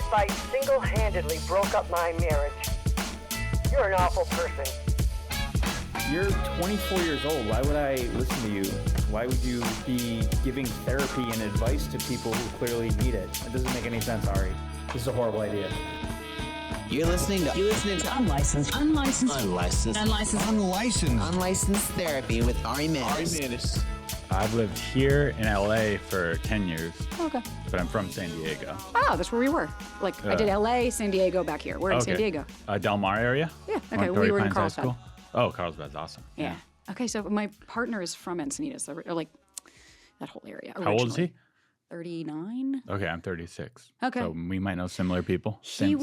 fight single-handedly broke up my marriage. You're an awful person. You're 24 years old. Why would I listen to you? Why would you be giving therapy and advice to people who clearly need it? It doesn't make any sense, Ari. This is a horrible idea. You're listening to Unlicensed Therapy with Ari Mannis. I've lived here in LA for 10 years. Okay. But I'm from San Diego. Oh, that's where we were. I did LA, San Diego, back here. We're in San Diego. Del Mar area? Yeah. Okay. We were in Carlsbad. Oh, Carlsbad's awesome. Yeah. Okay. So my partner is from Encinitas, or like that whole area. How old is he? 39. Okay, I'm 36. Okay. So we might know similar people. Same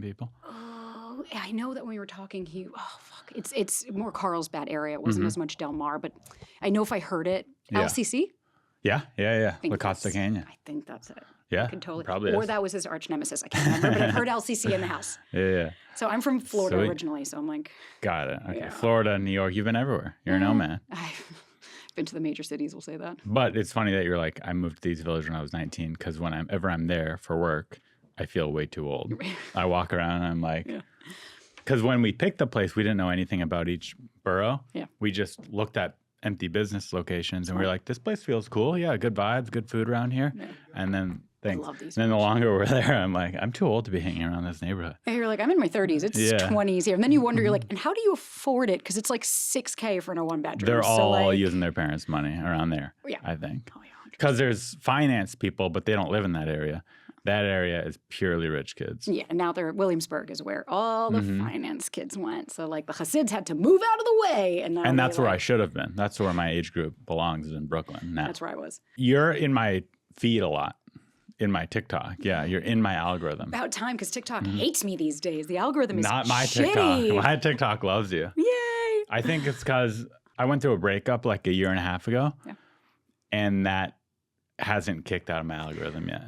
people. Oh, I know that when we were talking, it's more Carlsbad area. It wasn't as much Del Mar, but I know if I heard it, Yeah. LCC. Yeah. La Costa Canyon. I think that's it. Yeah, I can totally. probably Or is. that was his arch nemesis. I can't remember, but I've heard LCC in the house. Yeah. So I'm from Florida Sweet. originally, so I'm like. Got it. Okay, Yeah. Florida, New York, you've been everywhere. You're a nomad. I've been to the major cities, we'll say that. But it's funny that you're like, I moved to these villages when I was 19 because whenever I'm there for work, I feel way too old. I walk around and I'm like, because when we picked the place, we didn't know anything about each borough. Yeah. We just looked at empty business locations and we were like, this place feels cool. Yeah, good vibes, good food around here. Yeah. And then thanks. I love these and then the longer we're there, I'm like, I'm too old to be hanging around this neighborhood. And you're like, I'm in my 30s. It's 20s here. And then you wonder, you're like, and how do you afford it? Because it's like $6K for a one-bedroom. They're all using their parents' money around there, I think. Oh, yeah, Because there's finance people, but they don't live in that area. That area is purely rich kids. Yeah, and now Williamsburg is where all the finance kids went. So like the Hasids had to move out of the way. And that's where I should have been. That's where my age group belongs, is in Brooklyn now. That's where I was. You're in my feed a lot, in my TikTok. Yeah, you're in my algorithm. About time, because TikTok hates me these days. The algorithm is Not my shitty. TikTok. My TikTok loves you. Yay! I think it's because I went through a breakup like a year and a half ago. Yeah. And that hasn't kicked out of my algorithm yet.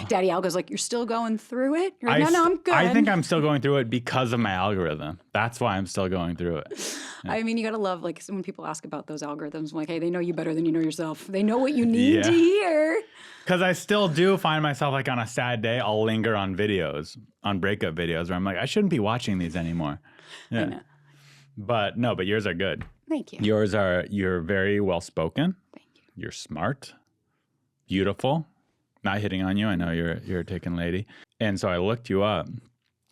Daddy Al goes like, you're still going through it? You're like, no, I'm good. I think I'm still going through it because of my algorithm. That's why I'm still going through it. Yeah. I mean, you got to love, like, when people ask about those algorithms, like, hey, they know you better than you know yourself. They know what you need to hear. Because I still do find myself, like, on a sad day, I'll linger on videos, on breakup videos, where I'm like, I shouldn't be watching these anymore. Yeah. I know. But yours are good. Thank you. You're very well-spoken. Thank you. You're smart, beautiful. Not hitting on you. I know you're a taken lady. And so I looked you up,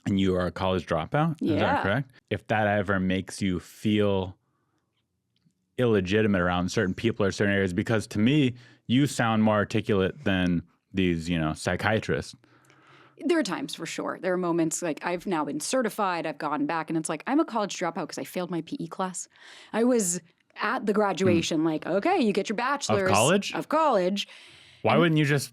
and you are a college dropout. Is that correct? If that ever makes you feel illegitimate around certain people or certain areas, because to me, you sound more articulate than these, psychiatrists. There are times for sure. There are moments like I've now been certified. I've gone back, and it's like I'm a college dropout because I failed my PE class. I was at the graduation, like, okay, you get your bachelor's of college. Why wouldn't you just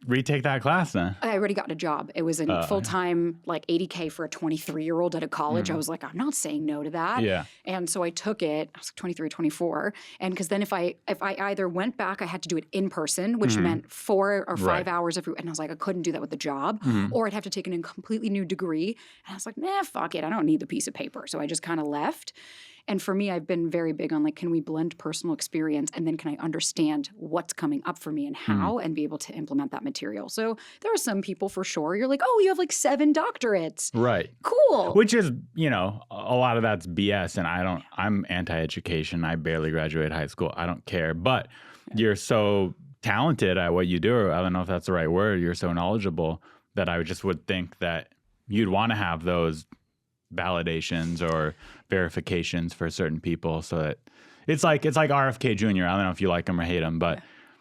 retake that class then? I already got a job. It was in full-time, like $80K for a 23-year-old at a college. I was like, I'm not saying no to that. Yeah. And so I took it. I was like 23, 24. And because then if I either went back, I had to do it in person, which meant 4 or 5 hours and I was like, I couldn't do that with the job. Or I'd have to take a completely new degree. And I was like, nah, fuck it. I don't need the piece of paper. So I just kind of left. And for me, I've been very big on, like, can we blend personal experience and then can I understand what's coming up for me and how and be able to implement that material? So there are some people for sure. You're like, oh, you have like 7 doctorates. Right. Cool. Which is, a lot of that's BS. And I'm anti-education. I barely graduated high school. I don't care. But you're so talented at what you do. I don't know if that's the right word. You're so knowledgeable that I just would think that you'd want to have those validations or verifications for certain people, so that it's like RFK Jr. I don't know if you like him or hate him, but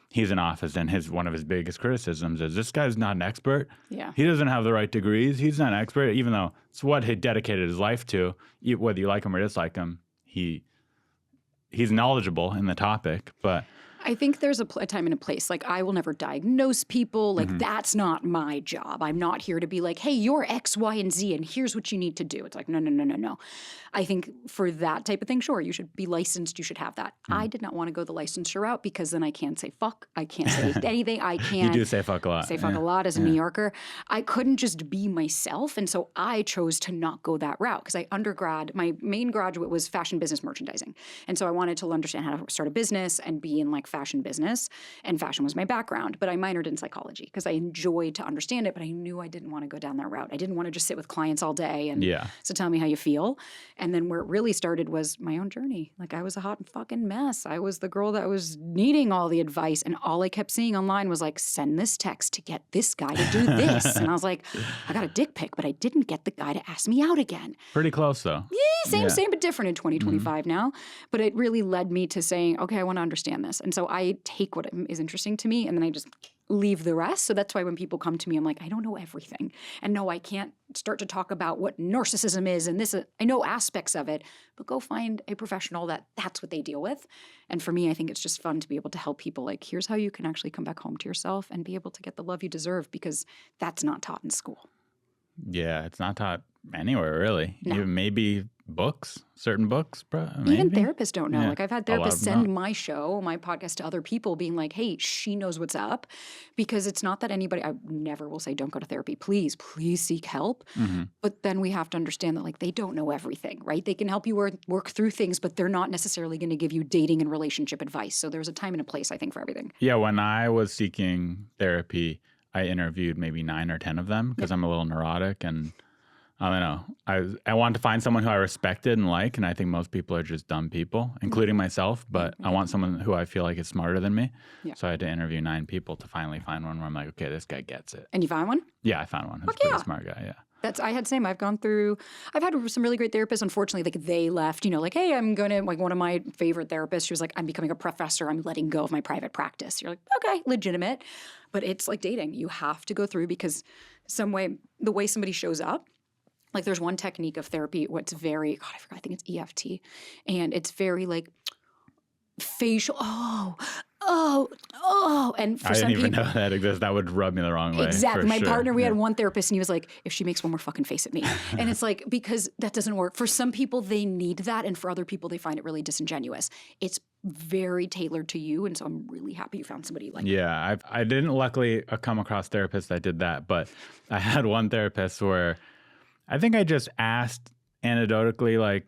he's in office, and one of his biggest criticisms is this guy's not an expert. Yeah, he doesn't have the right degrees. He's not an expert, even though it's what he dedicated his life to. Whether you like him or dislike him, he's knowledgeable in the topic, but. I think there's a time and a place. Like, I will never diagnose people. Like, that's not my job. I'm not here to be like, hey, you're X, Y, and Z, and here's what you need to do. It's like, no. I think for that type of thing, sure, you should be licensed. You should have that. I did not want to go the licensure route because then I can't say fuck. I can't say anything. I can't. You do say fuck a lot. Say fuck a lot as a New Yorker. I couldn't just be myself. And so I chose to not go that route because my main graduate was fashion business merchandising. And so I wanted to understand how to start a business and be in like fashion business, and fashion was my background. But I minored in psychology because I enjoyed to understand it, but I knew I didn't want to go down that route. I didn't want to just sit with clients all day and so tell me how you feel. And then where it really started was my own journey. Like I was a hot fucking mess. I was the girl that was needing all the advice, and all I kept seeing online was like, send this text to get this guy to do this. And I was like, I got a dick pic, but I didn't get the guy to ask me out again. Pretty close though. Yeah, same, but different in 2025 now. But it really led me to saying, okay, I want to understand this. And so I take what is interesting to me and then I just leave the rest. So that's why when people come to me, I'm like, I don't know everything. And no, I can't start to talk about what narcissism is and this. I know aspects of it, but go find a professional that's what they deal with. And for me, I think it's just fun to be able to help people. Like, here's how you can actually come back home to yourself and be able to get the love you deserve, because that's not taught in school. Yeah, it's not taught anywhere really. No. Even maybe books, certain books, maybe. Even therapists don't know. Yeah. Like I've had therapists send my podcast to other people being like, hey, she knows what's up, because it's not that anybody, I never will say, don't go to therapy. Please seek help. But then we have to understand that like they don't know everything, right? They can help you work through things, but they're not necessarily going to give you dating and relationship advice. So there's a time and a place, I think, for everything. Yeah, when I was seeking therapy, I interviewed maybe 9 or 10 of them because I'm a little neurotic and I don't know. I wanted to find someone who I respected and like, and I think most people are just dumb people, including myself, but I want someone who I feel like is smarter than me. Yeah. So I had to interview 9 people to finally find one where I'm like, okay, this guy gets it. And you found one? Yeah, I found one. Who's a pretty smart guy, yeah. I had the same. I've had some really great therapists. Unfortunately, like they left, like, hey, I'm going to, like one of my favorite therapists, she was like, I'm becoming a professor. I'm letting go of my private practice. You're like, okay, legitimate. But it's like dating. You have to go through because the way somebody shows up, like there's one technique of therapy, what's very, God, I forgot, I think it's EFT. And it's very like facial, and for I some didn't even people, know that exists. That would rub me the wrong way. Exactly. My sure. partner, we had one therapist and he was like, if she makes one more fucking face at me. And it's like, because that doesn't work. For some people, they need that. And for other people, they find it really disingenuous. It's very tailored to you. And so I'm really happy you found somebody like that. Yeah. I didn't luckily come across therapists that did that, but I had one therapist where I think I just asked anecdotally, like,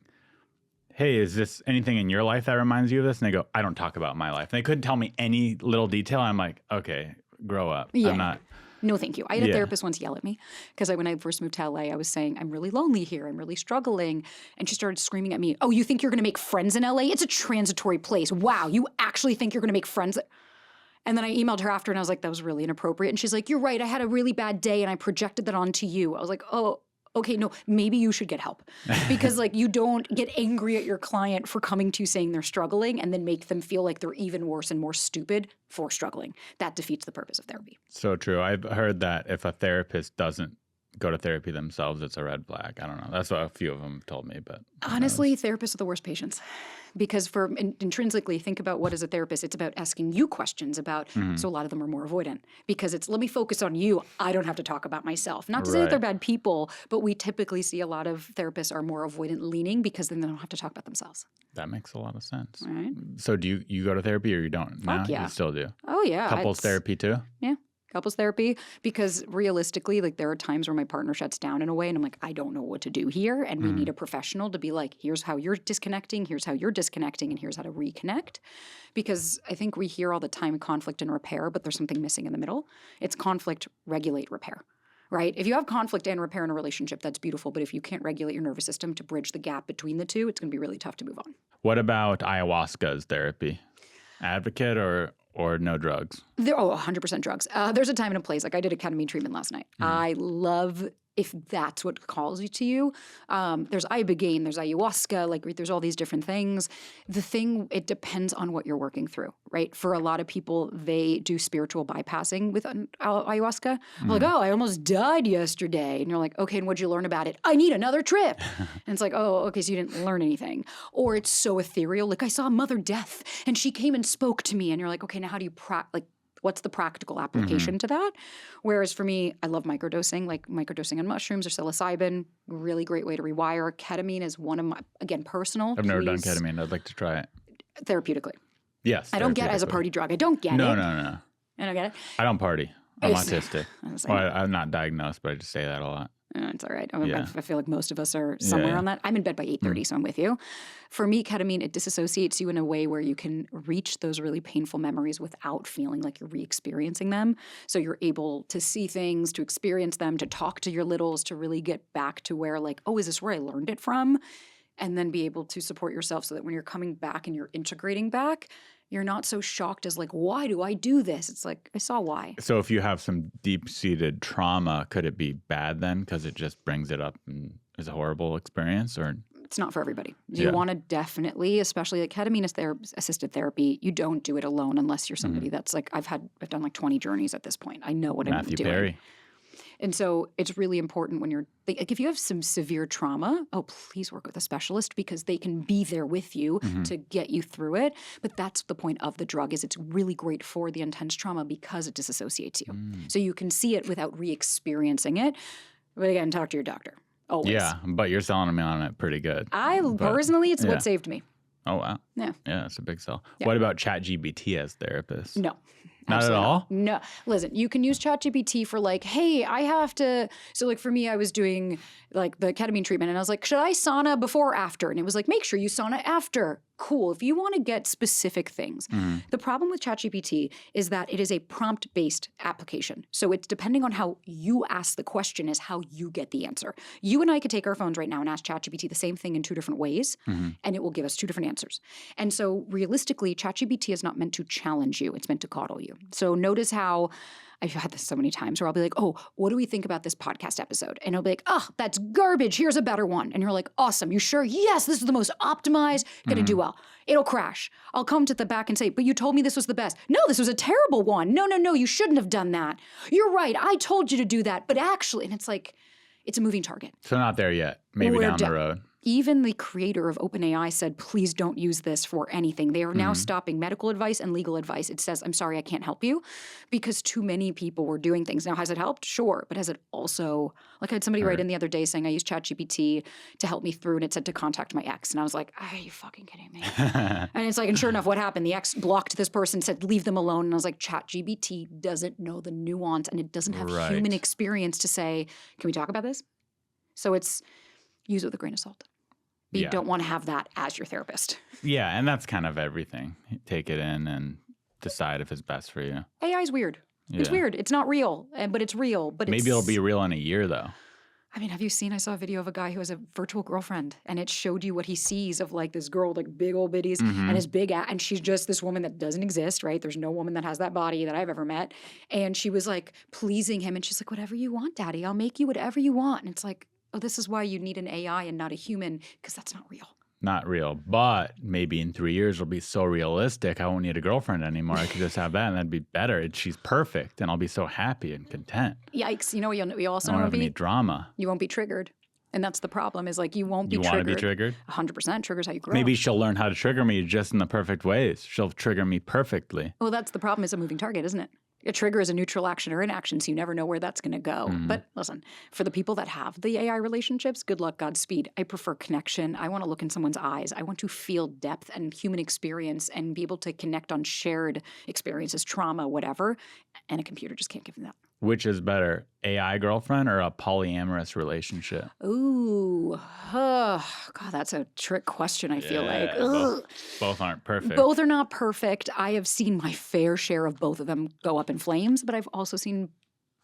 hey, is this anything in your life that reminds you of this? And they go, I don't talk about my life. And they couldn't tell me any little detail. I'm like, okay, grow up. Yeah. I'm not. No, thank you. I had a therapist once yell at me because when I first moved to LA, I was saying, I'm really lonely here. I'm really struggling. And she started screaming at me, oh, you think you're going to make friends in LA? It's a transitory place. Wow, you actually think you're going to make friends? And then I emailed her after and I was like, that was really inappropriate. And she's like, you're right. I had a really bad day and I projected that onto you. I was like, oh, okay, no, maybe you should get help, because like you don't get angry at your client for coming to you saying they're struggling and then make them feel like they're even worse and more stupid for struggling. That defeats the purpose of therapy. So true. I've heard that if a therapist doesn't go to therapy themselves, it's a red flag. I don't know. That's what a few of them told me, but honestly, therapists are the worst patients. Because intrinsically, think about what is a therapist. It's about asking you questions about, so a lot of them are more avoidant. Because it's, let me focus on you. I don't have to talk about myself. Not to say that they're bad people, but we typically see a lot of therapists are more avoidant leaning because then they don't have to talk about themselves. That makes a lot of sense. Right. So do you go to therapy or you don't now? Yeah. You still do? Oh, yeah. Couples therapy too? Yeah. Couples therapy, because realistically, like there are times where my partner shuts down in a way and I'm like, I don't know what to do here. And we need a professional to be like, here's how you're disconnecting, here's how you're disconnecting, and here's how to reconnect. Because I think we hear all the time conflict and repair, but there's something missing in the middle. It's conflict, regulate, repair. Right? If you have conflict and repair in a relationship, that's beautiful. But if you can't regulate your nervous system to bridge the gap between the two, it's going to be really tough to move on. What about ayahuasca as therapy? Advocate or no drugs? 100% drugs. There's a time and a place. Like I did a ketamine treatment last night. I love if that's what calls you to you. There's ibogaine, there's ayahuasca, like there's all these different things. It depends on what you're working through, right? For a lot of people, they do spiritual bypassing with ayahuasca. Like, oh, I almost died yesterday. And you're like, okay, and what'd you learn about it? I need another trip. And it's like, oh, okay, so you didn't learn anything. Or it's so ethereal. Like I saw Mother Death and she came and spoke to me. And you're like, okay, now how do you what's the practical application to that? Whereas for me, I love microdosing, like microdosing on mushrooms or psilocybin, really great way to rewire. Ketamine is one of my, again, personal. I've never done ketamine. I'd like to try it. Therapeutically. Yes. I don't get it as a party drug. I don't get it. No. I don't get it. I don't party. I'm autistic. It's Well, I'm not diagnosed, but I just say that a lot. It's all right. Yeah. I feel like most of us are somewhere on that. I'm in bed by 8:30, so I'm with you. For me, ketamine, it disassociates you in a way where you can reach those really painful memories without feeling like you're re-experiencing them. So you're able to see things, to experience them, to talk to your littles, to really get back to where like, oh, is this where I learned it from? And then be able to support yourself so that when you're coming back and you're integrating back, you're not so shocked as like, why do I do this? It's like, I saw why. So if you have some deep-seated trauma, could it be bad then because it just brings it up and is a horrible experience? Or it's not for everybody. You want to definitely, especially like ketamine assisted therapy, you don't do it alone unless you're somebody that's like, I've done like 20 journeys at this point. I know what I'm Matthew doing. Perry. And so it's really important when you're like, if you have some severe trauma, please work with a specialist because they can be there with you to get you through it. But that's the point of the drug is it's really great for the intense trauma because it disassociates you. So you can see it without re-experiencing it. But again, talk to your doctor. Always. Yeah, but you're selling me on it pretty good. Personally, it's what saved me. Oh, wow. Yeah. Yeah, that's a big sell. Yeah. What about ChatGPT as therapist? No. Not at all? No. Listen, you can use ChatGPT for like, hey, I have to. So like for me, I was doing like the ketamine treatment and I was like, should I sauna before or after? And it was like, make sure you sauna after. Cool. If you want to get specific things. The problem with ChatGPT is that it is a prompt-based application. So it's depending on how you ask the question is how you get the answer. You and I could take our phones right now and ask ChatGPT the same thing in 2 different ways, and it will give us 2 different answers. And so realistically, ChatGPT is not meant to challenge you. It's meant to coddle you. So notice how I've had this so many times where I'll be like, oh, what do we think about this podcast episode? And it'll be like, oh, that's garbage. Here's a better one. And you're like, awesome. You sure? Yes, this is the most optimized. Gonna do well. It'll crash. I'll come to the back and say, but you told me this was the best. No, this was a terrible one. No, you shouldn't have done that. You're right. I told you to do that. But actually, and it's like, it's a moving target. So not there yet. Maybe down the road. Even the creator of OpenAI said, please don't use this for anything. They are now stopping medical advice and legal advice. It says, I'm sorry, I can't help you because too many people were doing things. Now, has it helped? Sure. But has it also, like I had somebody write in the other day saying I used ChatGPT to help me through and it said to contact my ex. And I was like, are you fucking kidding me? And it's like, and sure enough, what happened? The ex blocked this person, said, leave them alone. And I was like, ChatGPT doesn't know the nuance and it doesn't have human experience to say, can we talk about this? So it's use it with a grain of salt. But you don't want to have that as your therapist. Yeah, and that's kind of everything. Take it in and decide if it's best for you. AI is weird. It's weird. It's not real, but it's real. But maybe it'll be real in a year, though. I mean, have you seen? I saw a video of a guy who has a virtual girlfriend, and it showed you what he sees of like this girl with like big old bitties and his big ass, and she's just this woman that doesn't exist, right? There's no woman that has that body that I've ever met, and she was like pleasing him, and she's like, "Whatever you want, Daddy, I'll make you whatever you want." And it's like, oh, this is why you need an AI and not a human, because that's not real. Not real, but maybe in 3 years it'll be so realistic I won't need a girlfriend anymore. I could just have that and that'd be better. She's perfect and I'll be so happy and content. Yikes. You know what you also I won't don't be? need drama. You won't be triggered. And that's the problem is like you won't be triggered. You want to be triggered? 100% triggers how you grow. Maybe she'll learn how to trigger me just in the perfect ways. She'll trigger me perfectly. Well, that's the problem is a moving target, isn't it? A trigger is a neutral action or inaction, so you never know where that's going to go. But listen, for the people that have the AI relationships, good luck, Godspeed. I prefer connection. I want to look in someone's eyes. I want to feel depth and human experience and be able to connect on shared experiences, trauma, whatever. And a computer just can't give me that. Which is better, AI girlfriend or a polyamorous relationship? Ooh, God, that's a trick question, I feel like. Both aren't perfect. Both are not perfect. I have seen my fair share of both of them go up in flames, but I've also seen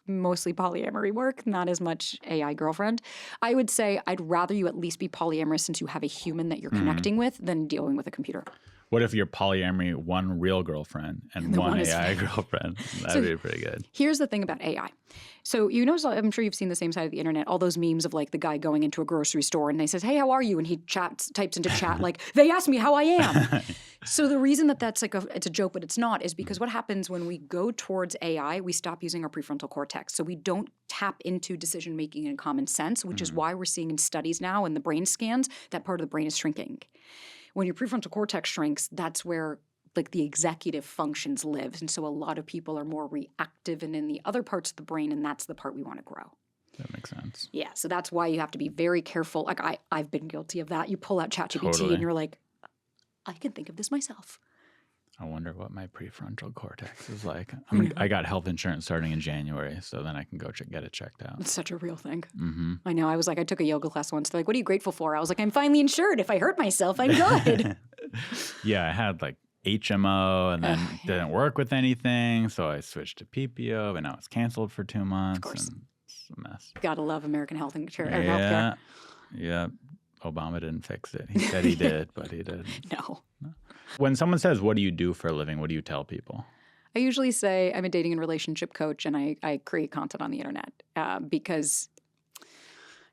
mostly polyamory work, not as much AI girlfriend. I would say I'd rather you at least be polyamorous since you have a human that you're connecting with than dealing with a computer. What if you're polyamory, one real girlfriend and one AI girlfriend? That'd be pretty good. Here's the thing about AI. So you know, I'm sure you've seen the same side of the internet, all those memes of like the guy going into a grocery store and they says, hey, how are you? And he types into chat like, they asked me how I am. So the reason that that's like it's a joke, but it's not, is because what happens when we go towards AI, we stop using our prefrontal cortex. So we don't tap into decision-making and common sense, which is why we're seeing in studies now in the brain scans that part of the brain is shrinking. When your prefrontal cortex shrinks, that's where like the executive functions live. And so a lot of people are more reactive and in the other parts of the brain, and that's the part we want to grow. That makes sense. Yeah, so that's why you have to be very careful. Like I've been guilty of that. You pull out ChatGPT and you're like, I can think of this myself. I wonder what my prefrontal cortex is like. I got health insurance starting in January, so then I can go get it checked out. It's such a real thing. Mm-hmm. I know. I was like, I took a yoga class once. They're like, what are you grateful for? I was like, I'm finally insured. If I hurt myself, I'm good. Yeah, I had like HMO and then didn't work with anything, so I switched to PPO, but now it's canceled for 2 months. Of course. And it's a mess. Gotta love American health insurance. Yeah. Healthcare. Yeah. Obama didn't fix it. He said he did, but he didn't. No. When someone says, what do you do for a living? What do you tell people? I usually say I'm a dating and relationship coach, and I create content on the internet because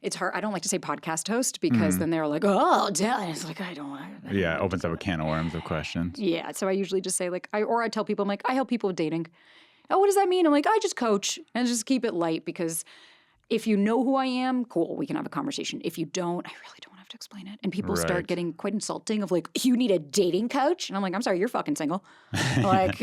it's hard. I don't like to say podcast host because then they're like, oh, and it's like, I don't want to. Yeah, it opens up a can of worms of questions. Yeah. So I usually just say like, I tell people, I'm like, I help people with dating. Oh, what does that mean? I'm like, I just coach and just keep it light because if you know who I am, cool, we can have a conversation. If you don't, I really don't have to explain it. And people start getting quite insulting of like, you need a dating coach? And I'm like, I'm sorry, you're fucking single. Like,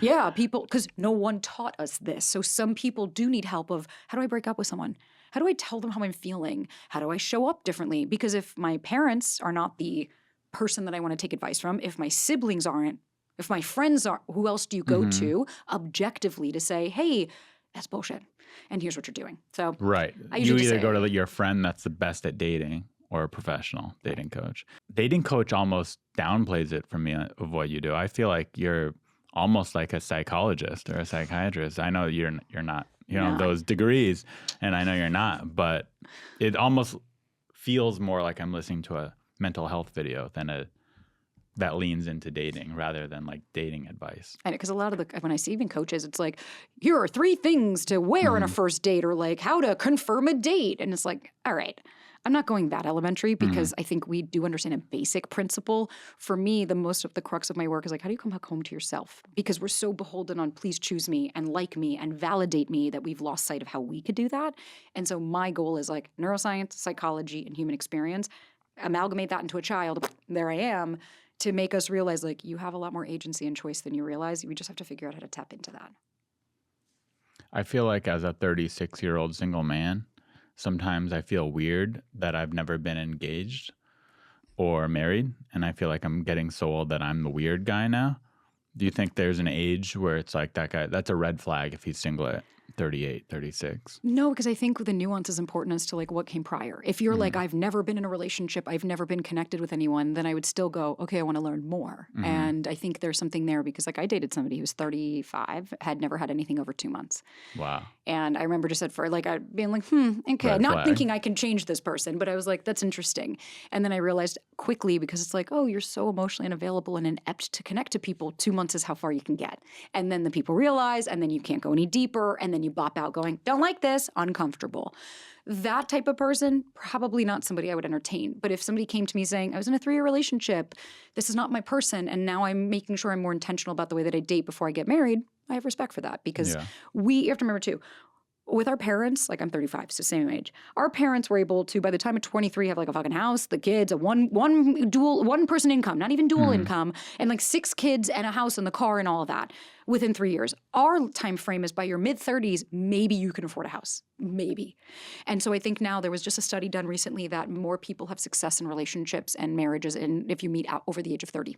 yeah, people, because no one taught us this. So some people do need help of how do I break up with someone? How do I tell them how I'm feeling? How do I show up differently? Because if my parents are not the person that I want to take advice from, if my siblings aren't, if my friends aren't, who else do you go to objectively to say, hey, that's bullshit. And here's what you're doing. So right. You either go to your friend that's the best at dating or a professional dating coach. Dating coach almost downplays it for me of what you do. I feel like you're almost like a psychologist or a psychiatrist. I know you're not, you know, those degrees, and I know you're not, but it almost feels more like I'm listening to a mental health video than that leans into dating rather than like dating advice. I know, because a lot of when I see even coaches, it's like, here are 3 things to wear on a first date or like how to confirm a date. And it's like, all right, I'm not going that elementary because I think we do understand a basic principle. For me, the most of the crux of my work is like, how do you come back home to yourself? Because we're so beholden on please choose me and like me and validate me that we've lost sight of how we could do that. And so my goal is like neuroscience, psychology, and human experience. Amalgamate that into a child. There I am. To make us realize, like, you have a lot more agency and choice than you realize. We just have to figure out how to tap into that. I feel like as a 36-year-old single man, sometimes I feel weird that I've never been engaged or married. And I feel like I'm getting so old that I'm the weird guy now. Do you think there's an age where it's like that guy, that's a red flag if he's single at 38, 36? No, because I think the nuance is important as to like what came prior. If you're like, I've never been in a relationship, I've never been connected with anyone, then I would still go, okay, I want to learn more. And I think there's something there because like I dated somebody who was 35, had never had anything over 2 months. Wow. And I remember just being like, okay, Red not flag. thinking I can change this person, but I was like, that's interesting. And then I realized quickly because it's like, oh, you're so emotionally unavailable and inept to connect to people. 2 months is how far you can get. And then the people realize, and then you can't go any deeper, and then you bop out going, don't like this, uncomfortable. That type of person, probably not somebody I would entertain. But if somebody came to me saying, I was in a 3-year relationship, this is not my person, and now I'm making sure I'm more intentional about the way that I date before I get married, I have respect for that. Because you have to remember too, with our parents, like I'm 35, so same age. Our parents were able to, by the time of 23, have like a fucking house, the kids, a one person income, not even dual income, and like 6 kids and a house and the car and all of that within 3 years. Our time frame is by your mid-30s, maybe you can afford a house, maybe. And so I think now there was just a study done recently that more people have success in relationships and marriages if you meet out over the age of 30.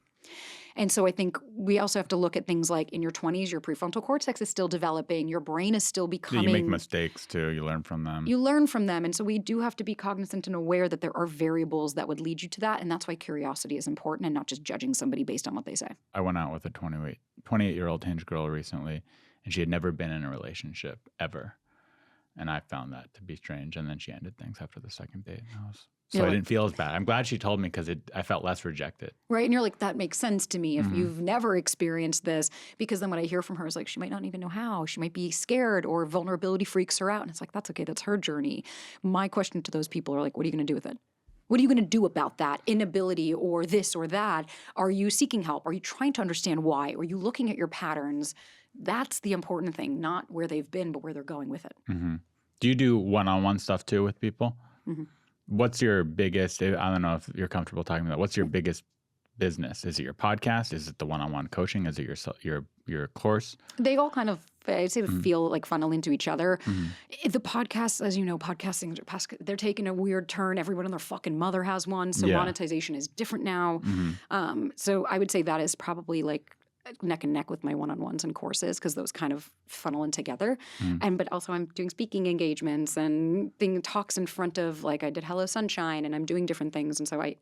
And so I think we also have to look at things like in your 20s, your prefrontal cortex is still developing, your brain is still becoming. You make mistakes too, you learn from them. You learn from them. And so we do have to be cognizant and aware that there are variables that would lead you to that. And that's why curiosity is important and not just judging somebody based on what they say. I went out with a 28-year-old Hinge girl recently, and she had never been in a relationship ever. And I found that to be strange. And then she ended things after the second date. So I didn't feel as bad. I'm glad she told me because I felt less rejected. Right. And you're like, that makes sense to me if you've never experienced this. Because then what I hear from her is like, she might not even know how. She might be scared or vulnerability freaks her out. And it's like, that's okay. That's her journey. My question to those people are like, what are you going to do with it? What are you going to do about that inability or this or that? Are you seeking help? Are you trying to understand why? Are you looking at your patterns? That's the important thing, not where they've been, but where they're going with it. Mm-hmm. Do you do one-on-one stuff too with people? Mm-hmm. What's your biggest, I don't know if you're comfortable talking about, what's your biggest business? Is it your podcast? Is it the one-on-one coaching? Is it your course? They all kind of, I'd say, feel like funnel into each other. The podcasts, as you know, they're taking a weird turn. Everyone and their fucking mother has one. So monetization is different now. So I would say that is probably like neck and neck with my one-on-ones and courses because those kind of funnel in together. But also I'm doing speaking engagements and talks in front of, like I did Hello Sunshine, and I'm doing different things. And so I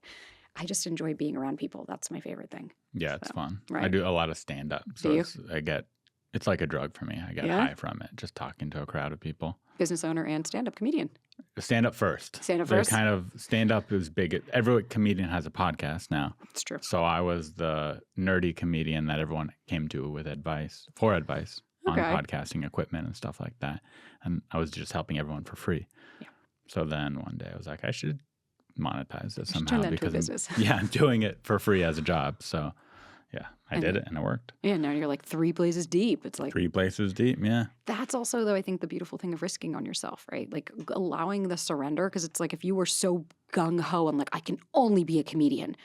just enjoy being around people. That's my favorite thing. Yeah, it's fun. right. I do a lot of stand-up. So Do you? it's like a drug for me. I get high from it, just talking to a crowd of people. Business owner and stand-up comedian. Stand-up first. Stand-up They're first? kind of, stand-up is big. Every comedian has a podcast now. It's true. So I was the nerdy comedian that everyone came to with advice on podcasting equipment and stuff like that. And I was just helping everyone for free. Yeah. So then one day I was like, I should monetize this Turn somehow that into a because business. I'm doing it for free as a job. So yeah, I did it and it worked. Yeah, now you're like 3 places deep. It's like 3 places deep, yeah. that's also, though, I think the beautiful thing of risking on yourself, right? Like allowing the surrender, because it's like if you were so gung-ho and like, I can only be a comedian,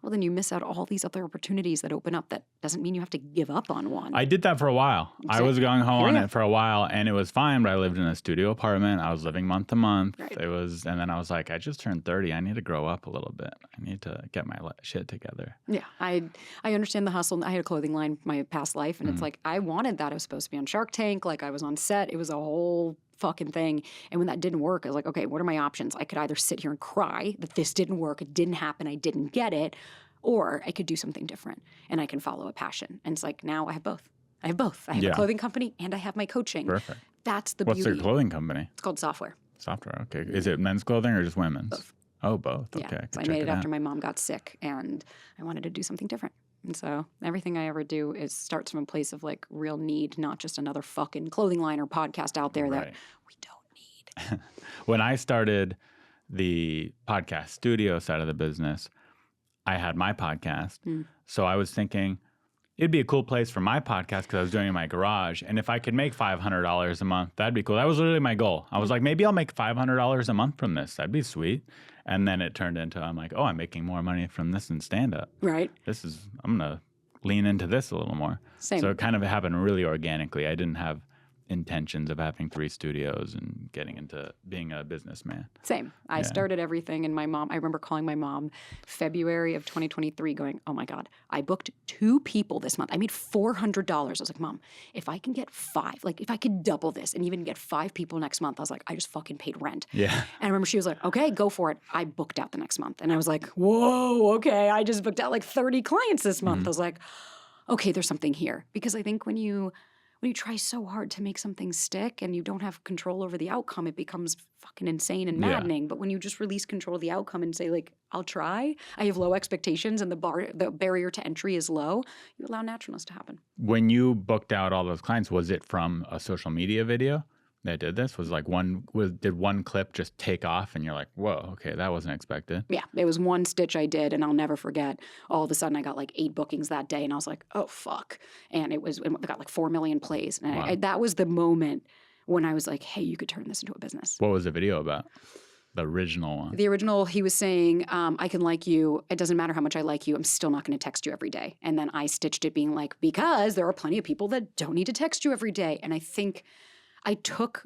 well, then you miss out all these other opportunities that open up. That doesn't mean you have to give up on one. I did that for a while. I was gung-ho on it for a while, and it was fine, but I lived in a studio apartment. I was living month to month. Right. And then I was like, I just turned 30. I need to grow up a little bit. I need to get my shit together. Yeah, I understand the hustle. I had a clothing line my past life, and it's like I wanted that. I was supposed to be on Shark Tank. Like I was on set. It was a whole fucking thing. And when that didn't work, I was like, okay, what are my options? I could either sit here and cry that this didn't work, it didn't happen, I didn't get it, or I could do something different and I can follow a passion. And it's like now I have both. I have a clothing company and I have my coaching. Perfect. That's the What's beauty. your clothing company? It's called Software. Software, okay. Is it men's clothing or just women's? Both. Oh, both. Yeah. Okay. So I made it after my mom got sick and I wanted to do something different. And so everything I ever do starts from a place of like real need, not just another fucking clothing line or podcast out there that we don't need. When I started the podcast studio side of the business, I had my podcast. So I was thinking it'd be a cool place for my podcast because I was doing it in my garage. And if I could make $500 a month, that'd be cool. That was literally my goal. I was like, maybe I'll make $500 a month from this. That'd be sweet. And then it turned into, I'm like, oh, I'm making more money from this than stand-up. Right. I'm going to lean into this a little more. Same. So it kind of happened really organically. I didn't have intentions of having 3 studios and getting into being a businessman. Same. I started everything, and I remember calling my mom February of 2023 going, oh my God, I booked 2 people this month. I made $400. I was like, Mom, if I can get 5, like if I could double this and even get 5 people next month, I was like, I just fucking paid rent. Yeah. And I remember she was like, okay, go for it. I booked out the next month. And I was like, whoa, okay. I just booked out like 30 clients this month. I was like, okay, there's something here. Because I think when you try so hard to make something stick and you don't have control over the outcome, it becomes fucking insane and maddening. But when you just release control of the outcome and say, like, I'll try, I have low expectations and the barrier to entry is low, you allow naturalness to happen. When you booked out all those clients, was it from a social media video that did this? Did one clip just take off and you're like, whoa, okay, that wasn't expected? Yeah, it was one stitch I did, and I'll never forget. All of a sudden, I got like 8 bookings that day, and I was like, oh, fuck. And it got like 4 million plays. And that was the moment when I was like, hey, you could turn this into a business. What was the video about? The original one? The original, he was saying, I can like you. It doesn't matter how much I like you. I'm still not going to text you every day. And then I stitched it being like, because there are plenty of people that don't need to text you every day. And I think I took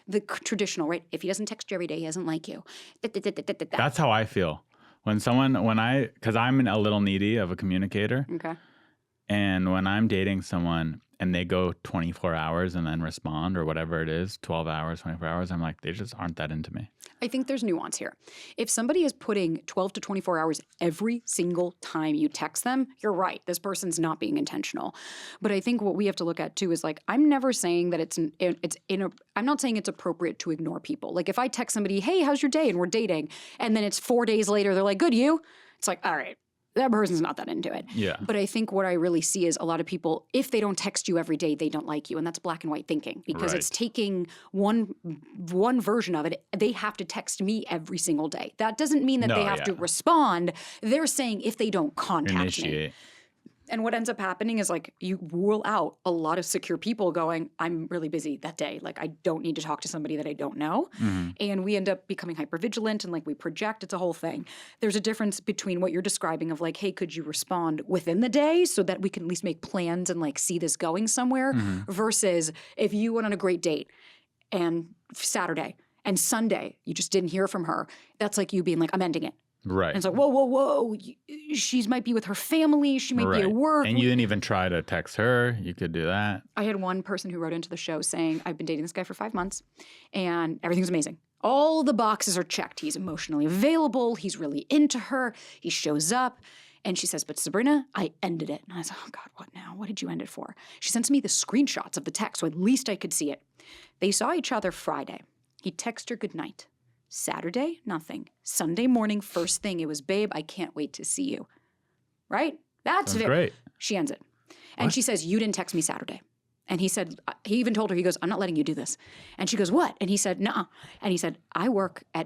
the traditional, right? If he doesn't text you every day, he doesn't like you. That's how I feel. Because I'm a little needy of a communicator. Okay. And when I'm dating someone and they go 24 hours and then respond or whatever it is, 12 hours, 24 hours, I'm like, they just aren't that into me. I think there's nuance here. If somebody is putting 12 to 24 hours every single time you text them, you're right. This person's not being intentional. But I think what we have to look at too is like, I'm never saying that I'm not saying it's appropriate to ignore people. Like if I text somebody, hey, how's your day? And we're dating. And then it's 4 days later, they're like, good, you? It's like, all right. That person's not that into it. Yeah. But I think what I really see is a lot of people, if they don't text you every day, they don't like you. And that's black and white thinking because it's taking one version of it. They have to text me every single day. That doesn't mean that they have to respond. They're saying if they don't contact me. And what ends up happening is like you rule out a lot of secure people going, I'm really busy that day. Like I don't need to talk to somebody that I don't know. Mm-hmm. And we end up becoming hypervigilant and like we project. It's a whole thing. There's a difference between what you're describing of like, hey, could you respond within the day so that we can at least make plans and like see this going somewhere versus if you went on a great date and Saturday and Sunday, you just didn't hear from her. That's like you being like, I'm ending it. Right. And it's like, whoa. She might be with her family. She might be at work. And you didn't even try to text her. You could do that. I had one person who wrote into the show saying, I've been dating this guy for 5 months and everything's amazing. All the boxes are checked. He's emotionally available. He's really into her. He shows up. And she says, but Sabrina, I ended it. And I was like, oh God, what now? What did you end it for? She sends me the screenshots of the text, so at least I could see it. They saw each other Friday. He texted her goodnight. Saturday, nothing. Sunday morning, first thing, it was, babe, I can't wait to see you. Right? That's great. She ends it. And she says, you didn't text me Saturday. And he said, he even told her, he goes, I'm not letting you do this. And she goes, what? And he said, nuh-uh. And he said, I work for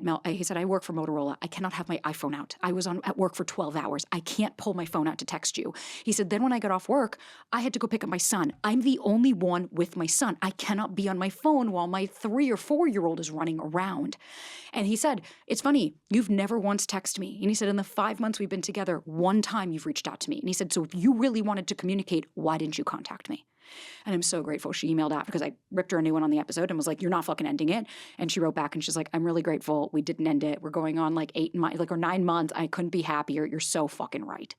Motorola. I cannot have my iPhone out. I was at work for 12 hours. I can't pull my phone out to text you. He said, then when I got off work, I had to go pick up my son. I'm the only one with my son. I cannot be on my phone while my 3 or 4-year-old is running around. And he said, it's funny, you've never once texted me. And he said, in the 5 months we've been together, one time you've reached out to me. And he said, so if you really wanted to communicate, why didn't you contact me? And I'm so grateful she emailed after because I ripped her a new one on the episode and was like, you're not fucking ending it. And she wrote back and she's like, I'm really grateful. We didn't end it. We're going on like 9 months. I couldn't be happier. You're so fucking right.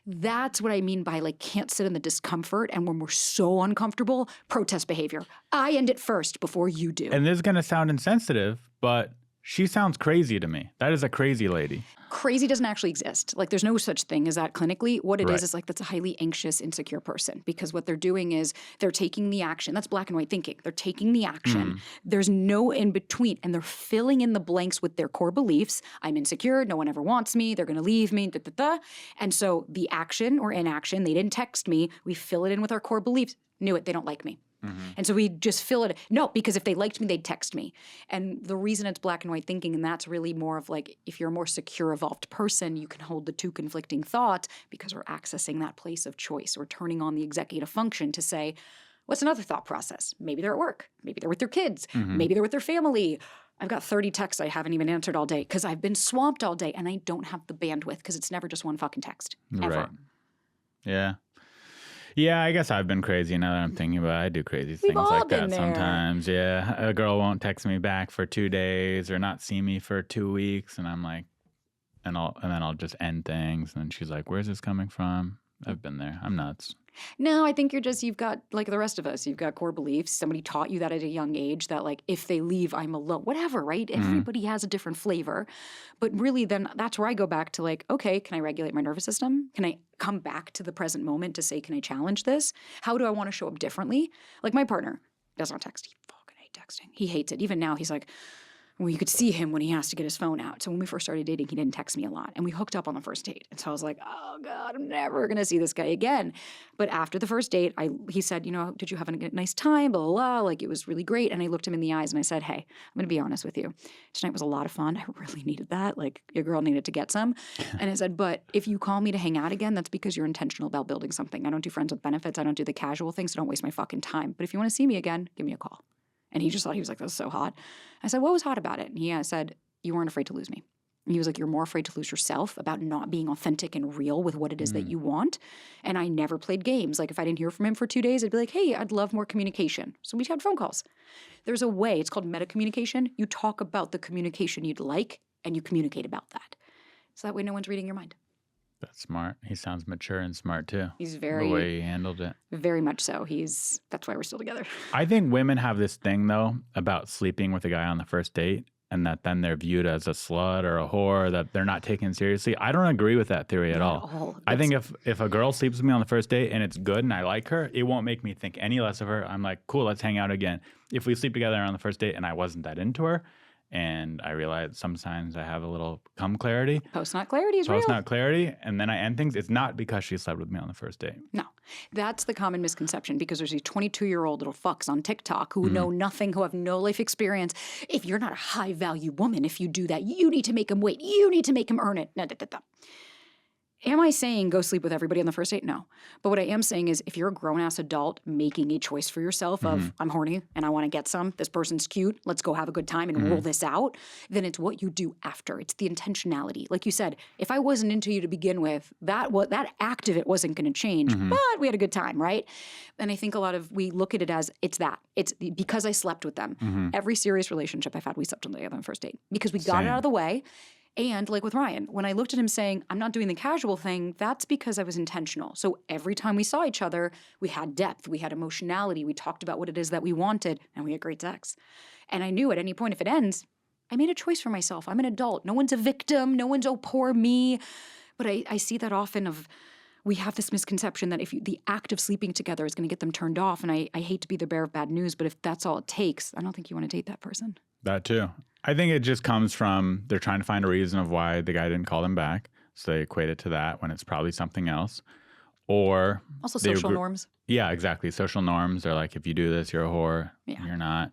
That's what I mean by like can't sit in the discomfort. And when we're so uncomfortable, protest behavior. I end it first before you do. And this is going to sound insensitive, but she sounds crazy to me. That is a crazy lady. Crazy doesn't actually exist. Like there's no such thing as that clinically. What it is like that's a highly anxious, insecure person because what they're doing is they're taking the action. That's black and white thinking. They're taking the action. There's no in between and they're filling in the blanks with their core beliefs. I'm insecure. No one ever wants me. They're going to leave me. And so the action or inaction, they didn't text me. We fill it in with our core beliefs. Knew it. They don't like me. And so we just fill it. No, because if they liked me, they'd text me. And the reason it's black and white thinking, and that's really more of like, if you're a more secure, evolved person, you can hold the two conflicting thoughts because we're accessing that place of choice. We're turning on the executive function to say, what's another thought process? Maybe they're at work. Maybe they're with their kids. Maybe they're with their family. I've got 30 texts I haven't even answered all day because I've been swamped all day and I don't have the bandwidth because it's never just one fucking text. Ever. Right. Yeah. Yeah, I guess I've been crazy now that I'm thinking about it. I do crazy things like that sometimes. Yeah, a girl won't text me back for 2 days or not see me for 2 weeks, and I'm like, and then I'll just end things, and then she's like, "Where's this coming from?" I've been there. I'm nuts. No, I think you've got, like the rest of us, you've got core beliefs. Somebody taught you that at a young age that, like, if they leave, I'm alone. Whatever, right? Everybody has a different flavor. But really, then that's where I go back to, like, okay, can I regulate my nervous system? Can I come back to the present moment to say, can I challenge this? How do I want to show up differently? Like, my partner does not text. He fucking hates texting. He hates it. Even now, he's like, well, you could see him when he has to get his phone out. So when we first started dating, he didn't text me a lot. And we hooked up on the first date. And so I was like, oh, God, I'm never going to see this guy again. But after the first date, he said, did you have a nice time? Blah, blah, blah. Like, it was really great. And I looked him in the eyes and I said, hey, I'm going to be honest with you. Tonight was a lot of fun. I really needed that. Like, your girl needed to get some. And I said, but if you call me to hang out again, that's because you're intentional about building something. I don't do friends with benefits. I don't do the casual things. So don't waste my fucking time. But if you want to see me again, give me a call. And he just thought, he was like, that's so hot. I said, what was hot about it? And he said, you weren't afraid to lose me. And he was like, you're more afraid to lose yourself about not being authentic and real with what it is that you want. And I never played games. Like if I didn't hear from him for 2 days, I'd be like, hey, I'd love more communication. So we had phone calls. There's a way, it's called meta communication. You talk about the communication you'd like and you communicate about that. So that way no one's reading your mind. That's smart. He sounds mature and smart too. He's very, the way he handled it. Very much so. That's why we're still together. I think women have this thing though about sleeping with a guy on the first date and that then they're viewed as a slut or a whore, that they're not taken seriously. I don't agree with that theory at all. I think if a girl sleeps with me on the first date and it's good and I like her, it won't make me think any less of her. I'm like, cool, let's hang out again. If we sleep together on the first date and I wasn't that into her, and I realize sometimes I have a little cum clarity. Post-nut clarity is real. Post-nut clarity. And then I end things. It's not because she slept with me on the first date. No. That's the common misconception because there's these 22-year-old little fucks on TikTok who know nothing, who have no life experience. If you're not a high-value woman, if you do that, you need to make him wait. You need to make him earn it. Am I saying go sleep with everybody on the first date? No. But what I am saying is if you're a grown-ass adult making a choice for yourself of I'm horny and I want to get some, this person's cute, let's go have a good time and roll this out, then it's what you do after. It's the intentionality. Like you said, if I wasn't into you to begin with, that act of it wasn't going to change, but we had a good time, right? And I think we look at it as it's because I slept with them. Every serious relationship I've had, we slept together on the first date because we got it out of the way. And like with Ryan, when I looked at him saying, I'm not doing the casual thing, that's because I was intentional. So every time we saw each other, we had depth, we had emotionality, we talked about what it is that we wanted, and we had great sex. And I knew at any point if it ends, I made a choice for myself. I'm an adult. No one's a victim. No one's, oh, poor me. But I see that often of, we have this misconception that if the act of sleeping together is going to get them turned off. And I hate to be the bearer of bad news, but if that's all it takes, I don't think you want to date that person. That too. I think it just comes from they're trying to find a reason of why the guy didn't call them back. So they equate it to that when it's probably something else. Or also social norms. Yeah, exactly. Social norms. They're like, if you do this, you're a whore. Yeah. You're not.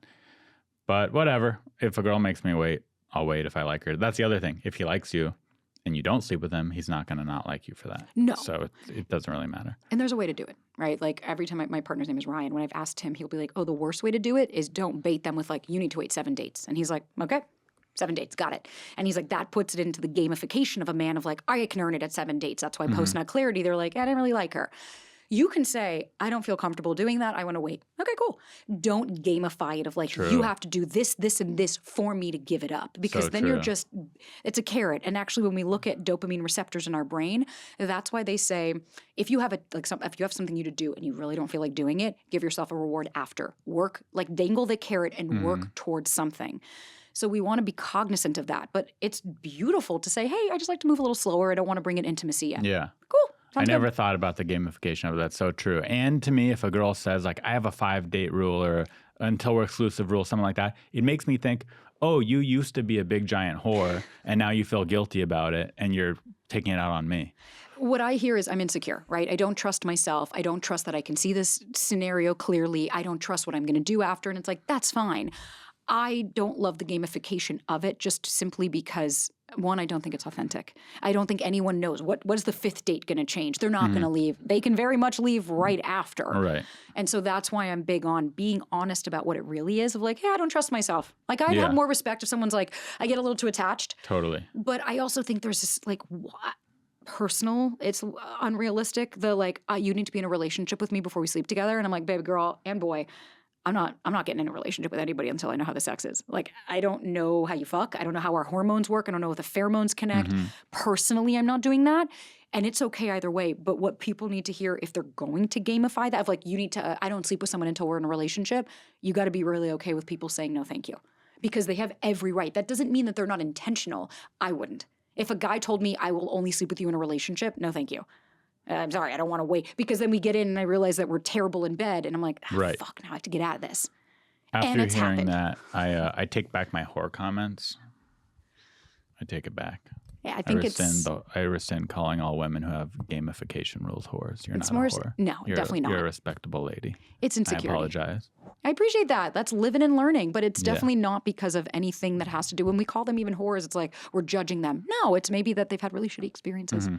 But whatever. If a girl makes me wait, I'll wait if I like her. That's the other thing. If he likes you and you don't sleep with him, he's not going to not like you for that. No. So it doesn't really matter. And there's a way to do it, right? Like every time my partner's name is Ryan, when I've asked him, he'll be like, oh, the worst way to do it is don't bait them with like, you need to wait 7 dates. And he's like, okay, 7 dates, got it. And he's like, that puts it into the gamification of a man of like, I can earn it at 7 dates. That's why post nut clarity, they're like, I didn't really like her. You can say, I don't feel comfortable doing that. I want to wait. Okay, cool. Don't gamify it of like, you have to do this, this, and this for me to give it up. Because then you're just, it's a carrot. And actually, when we look at dopamine receptors in our brain, that's why they say, if you have if you have something you to do and you really don't feel like doing it, give yourself a reward after. Work, like dangle the carrot and work towards something. So we want to be cognizant of that. But it's beautiful to say, hey, I just like to move a little slower. I don't want to bring in intimacy yet. Yeah. Cool. I never thought about the gamification of it. That's so true. And to me, if a girl says like, I have a 5-date rule or until we're exclusive rule, something like that, it makes me think, oh, you used to be a big giant whore and now you feel guilty about it and you're taking it out on me. What I hear is I'm insecure, right? I don't trust myself. I don't trust that I can see this scenario clearly. I don't trust what I'm going to do after. And it's like, that's fine. I don't love the gamification of it just simply because, one, I don't think it's authentic. I don't think anyone knows what is the 5th date going to change. They're not going to leave. They can very much leave right after. Right. And so that's why I'm big on being honest about what it really is of like, hey, I don't trust myself. Like I'd have more respect if someone's like, I get a little too attached. Totally. But I also think there's this like personal, it's unrealistic. The like, you need to be in a relationship with me before we sleep together. And I'm like, baby girl and boy, I'm not getting in a relationship with anybody until I know how the sex is. Like, I don't know how you fuck. I don't know how our hormones work. I don't know if the pheromones connect. Personally, I'm not doing that. And it's okay either way. But what people need to hear if they're going to gamify that of like, you need to, I don't sleep with someone until we're in a relationship. You got to be really okay with people saying no, thank you. Because they have every right. That doesn't mean that they're not intentional. I wouldn't. If a guy told me I will only sleep with you in a relationship, no, thank you. I'm sorry, I don't want to wait. Because then we get in and I realize that we're terrible in bed. And I'm like, fuck, now I have to get out of this. After hearing that, I take back my whore comments. I take it back. Yeah, I think I rescind calling all women who have gamification rules whores. You're not a whore. No, definitely not. You're a respectable lady. It's insecurity. I apologize. I appreciate that. That's living and learning, but it's definitely not because of anything that has to do. When we call them even whores, it's like we're judging them. No, it's maybe that they've had really shitty experiences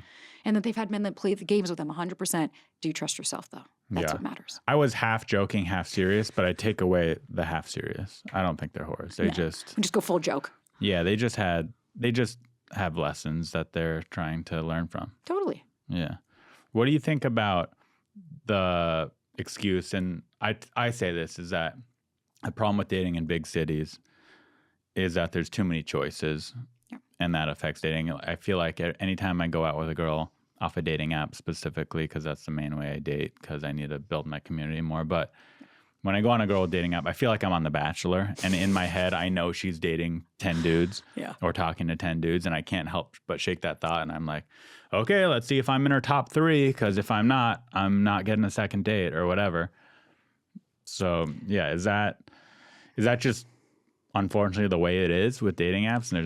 and that they've had men that play the games with them 100%. Do you trust yourself, though? That's what matters. I was half joking, half serious, but I take away the half serious. I don't think they're whores. They just go full joke. Yeah, they just have lessons that they're trying to learn from. Totally. Yeah. What do you think about the excuse? And I say this is that the problem with dating in big cities is that there's too many choices and that affects dating. I feel like anytime I go out with a girl off a dating app specifically, because that's the main way I date because I need to build my community more. But when I go on a girl dating app, I feel like I'm on The Bachelor. And in my head, I know she's dating 10 dudes or talking to 10 dudes. And I can't help but shake that thought. And I'm like, okay, let's see if I'm in her top 3. Because if I'm not getting a second date or whatever. So, yeah, is that just unfortunately the way it is with dating apps? And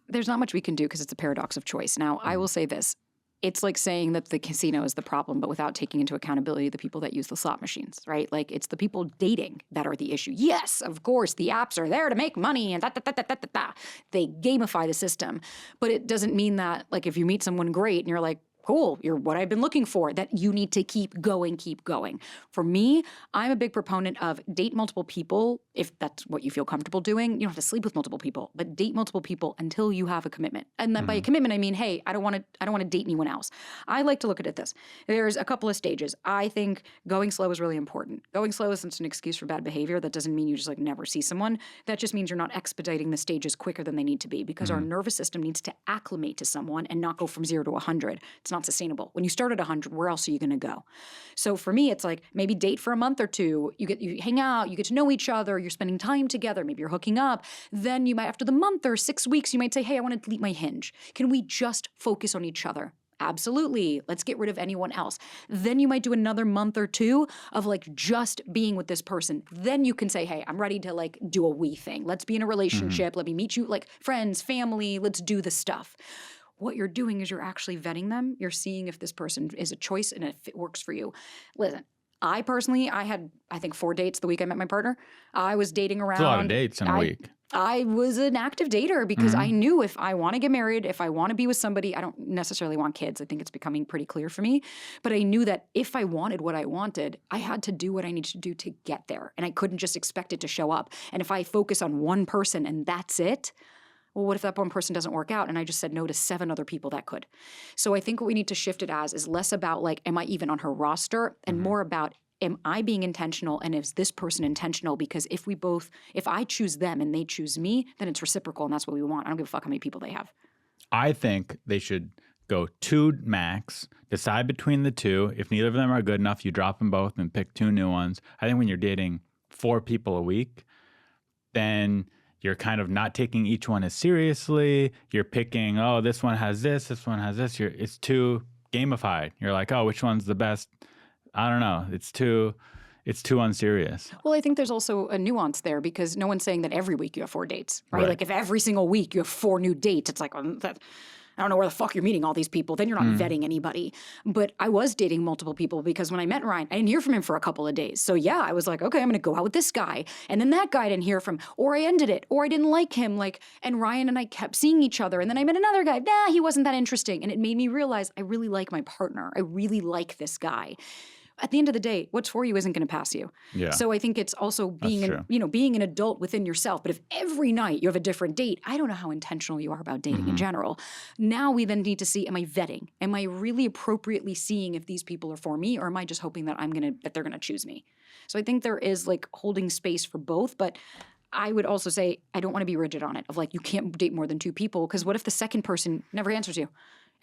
there's not much we can do because it's a paradox of choice. Now, I will say this. It's like saying that the casino is the problem, but without taking into accountability the people that use the slot machines, right? Like, it's the people dating that are the issue. Yes, of course, the apps are there to make money and They gamify the system. But it doesn't mean that, like, if you meet someone great and you're like, cool, you're what I've been looking for, that you need to keep going, keep going. For me, I'm a big proponent of date multiple people if that's what you feel comfortable doing. You don't have to sleep with multiple people, but date multiple people until you have a commitment. And then by a commitment, I mean, hey, I don't want to date anyone else. I like to look at it this. There's a couple of stages. I think going slow is really important. Going slow isn't an excuse for bad behavior. That doesn't mean you just like never see someone. That just means you're not expediting the stages quicker than they need to be, because our nervous system needs to acclimate to someone and not go from 0 to 100. It's not sustainable. When you start at 100, where else are you going to go? So for me, it's like maybe date for a month or two. You hang out, you get to know each other, you're spending time together, maybe you're hooking up. Then you might, after the month or 6 weeks, you might say, hey, I want to delete my Hinge. Can we just focus on each other? Absolutely. Let's get rid of anyone else. Then you might do another month or two of like just being with this person. Then you can say, hey, I'm ready to like do a we thing. Let's be in a relationship. Let me meet you like friends, family. Let's do the stuff. What you're doing is you're actually vetting them. You're seeing if this person is a choice and if it works for you. Listen, I personally, I had, I think 4 dates the week I met my partner. I was dating around. It's a lot of dates in a week. I was an active dater because I knew if I want to get married, if I want to be with somebody, I don't necessarily want kids. I think it's becoming pretty clear for me. But I knew that if I wanted what I wanted, I had to do what I needed to do to get there. And I couldn't just expect it to show up. And if I focus on one person and that's it, well, what if that one person doesn't work out and I just said no to 7 other people that could? So I think what we need to shift it as is less about like, am I even on her roster, and more about, am I being intentional and is this person intentional? Because if I choose them and they choose me, then it's reciprocal and that's what we want. I don't give a fuck how many people they have. I think they should go 2 max, decide between the 2. If neither of them are good enough, you drop them both and pick 2 new ones. I think when you're dating 4 people a week, then you're kind of not taking each one as seriously. You're picking, oh, this one has this one has this. It's too gamified. You're like, oh, which one's the best? I don't know. It's too unserious. Well, I think there's also a nuance there because no one's saying that every week you have 4 dates, right? Right. Like if every single week you have 4 new dates, it's like, I don't know where the fuck you're meeting all these people. Then you're not vetting anybody. But I was dating multiple people because when I met Ryan, I didn't hear from him for a couple of days. So yeah, I was like, okay, I'm going to go out with this guy. And then that guy I didn't hear from, or I ended it, or I didn't like him. And Ryan and I kept seeing each other. And then I met another guy. Nah, he wasn't that interesting. And it made me realize I really like my partner. I really like this guy. At the end of the day, what's for you isn't going to pass you. Yeah. So I think it's also being an adult within yourself. But if every night you have a different date, I don't know how intentional you are about dating in general. Now we then need to see, am I vetting? Am I really appropriately seeing if these people are for me, or am I just hoping that they're going to choose me? So I think there is like holding space for both, but I would also say I don't want to be rigid on it of like you can't date more than 2 people, because what if the second person never answers you?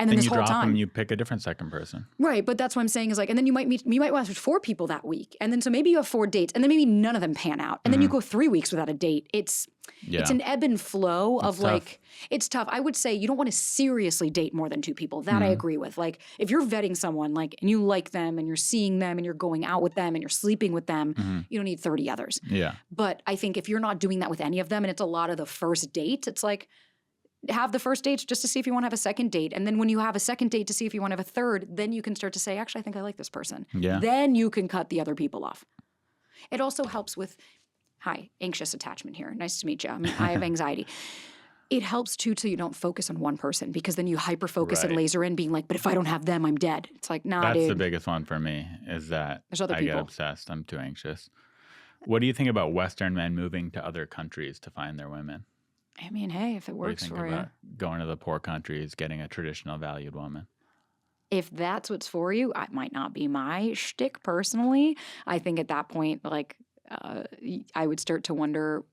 And then this you whole drop time, them, you pick a different second person. Right, but that's what I'm saying is like, and then you might watch 4 people that week, and then so maybe you have 4 dates, and then maybe none of them pan out, and then you go 3 weeks without a date. It's an ebb and flow of like, it's tough. I would say you don't want to seriously date more than 2 people. That I agree with. Like if you're vetting someone like, and you like them, and you're seeing them, and you're going out with them, and you're sleeping with them, you don't need 30 others. Yeah. But I think if you're not doing that with any of them, and it's a lot of the first date, it's like, have the first dates just to see if you want to have a second date. And then when you have a second date to see if you want to have a third, then you can start to say, actually, I think I like this person. Yeah. Then you can cut the other people off. It also helps with, anxious attachment here. Nice to meet you. I have anxiety. It helps too till you don't focus on one person, because then you hyper-focus and laser in being like, but if I don't have them, I'm dead. It's like, nah, That's dude. the biggest one for me is that There's other I people. get obsessed. I'm too anxious. What do you think about Western men moving to other countries to find their women? I mean, hey, if it What do you works think for you. about going to the poor countries, getting a traditional valued woman? If that's what's for you, it might not be my shtick personally. I think at that point, like, I would start to wonder,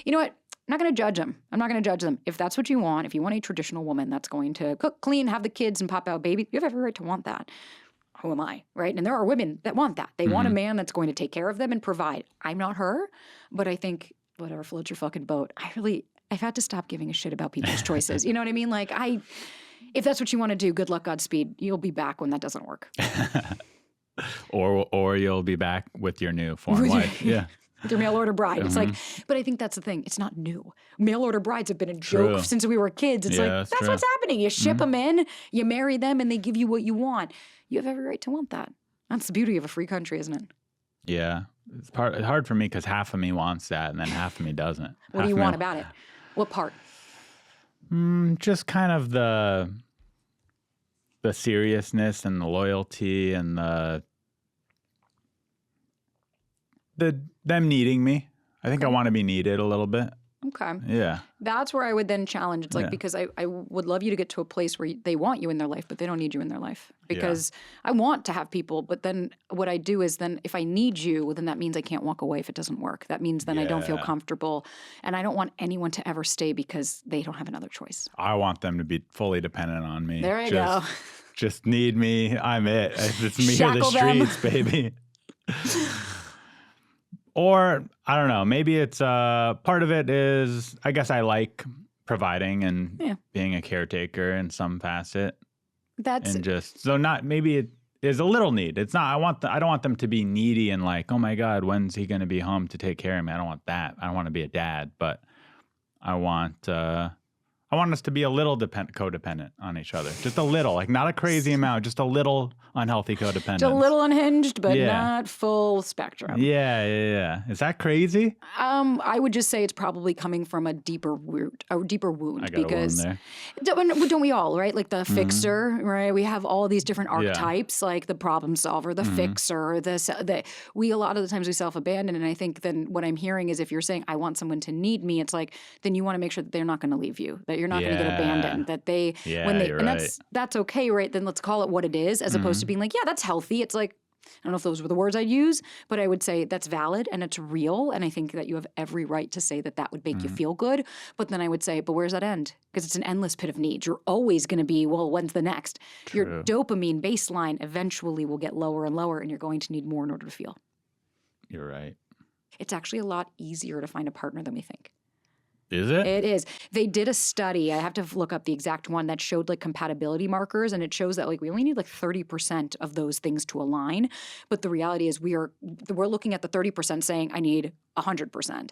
you know what? I'm not going to judge them. I'm not going to judge them. If that's what you want, if you want a traditional woman that's going to cook, clean, have the kids, and pop out baby, you have every right to want that. Who am I, right? And there are women that want that. They want a man that's going to take care of them and provide. I'm not her, but I think whatever floats your fucking boat. I've had to stop giving a shit about people's choices. You know what I mean? Like if that's what you want to do, good luck, Godspeed. You'll be back when that doesn't work. or you'll be back with your new foreign wife. Yeah. With your mail order bride. It's like, but I think that's the thing. It's not new. Mail order brides have been a joke since we were kids. It's like, that's what's happening. You ship them in, you marry them, and they give you what you want. You have every right to want that. That's the beauty of a free country, isn't it? Yeah. It's hard for me because half of me wants that and then half of me doesn't. What do you want about it? What part? Just kind of the the seriousness and the loyalty and them needing me. I think I want to be needed a little bit. Okay. Yeah. That's where I would then challenge. It's like, Yeah. because I would love you to get to a place where they want you in their life, but they don't need you in their life. Because I want to have people, but then what I do is then if I need you, well, then that means I can't walk away if it doesn't work. That means then I don't feel Yeah. comfortable. And I don't want anyone to ever stay because they don't have another choice. I want them to be fully dependent on me. There you go. Just need me. I'm it. It's me or the Shackle them. streets, baby. Or, I don't know, maybe it's part of it is, I guess I like providing and being a caretaker in some facet. That's And just, so not, maybe it is a little need. It's not, I don't want them to be needy and like, oh my God, when's he going to be home to take care of me? I don't want that. I don't want to be a dad, but I want us to be a little codependent on each other. Just a little, like not a crazy amount, just a little unhealthy codependence. just a little unhinged, but not full spectrum. Yeah. Is that crazy? I would just say it's probably coming from a deeper root, a deeper wound. I got because a wound there. don't we all, right? Like the fixer, right? We have all these different archetypes, like the problem solver, the fixer, we a lot of the times we self-abandon. And I think then what I'm hearing is if you're saying, I want someone to need me, it's like, then you want to make sure that they're not going to leave you, that you're not going to get abandoned, that you're and right. that's okay, right? Then let's call it what it is, as opposed to being like, yeah, that's healthy. It's like, I don't know if those were the words I'd use, but I would say that's valid and it's real. And I think that you have every right to say that would make you feel good. But then I would say, but where's that end? Because it's an endless pit of needs. You're always going to be, well, when's the next? True. Your dopamine baseline eventually will get lower and lower, and you're going to need more in order to feel. You're right. It's actually a lot easier to find a partner than we think. Is it? It is. They did a study, I have to look up the exact one, that showed like compatibility markers, and it shows that like we only need like 30% of those things to align. But the reality is we're looking at the 30% saying I need 100%.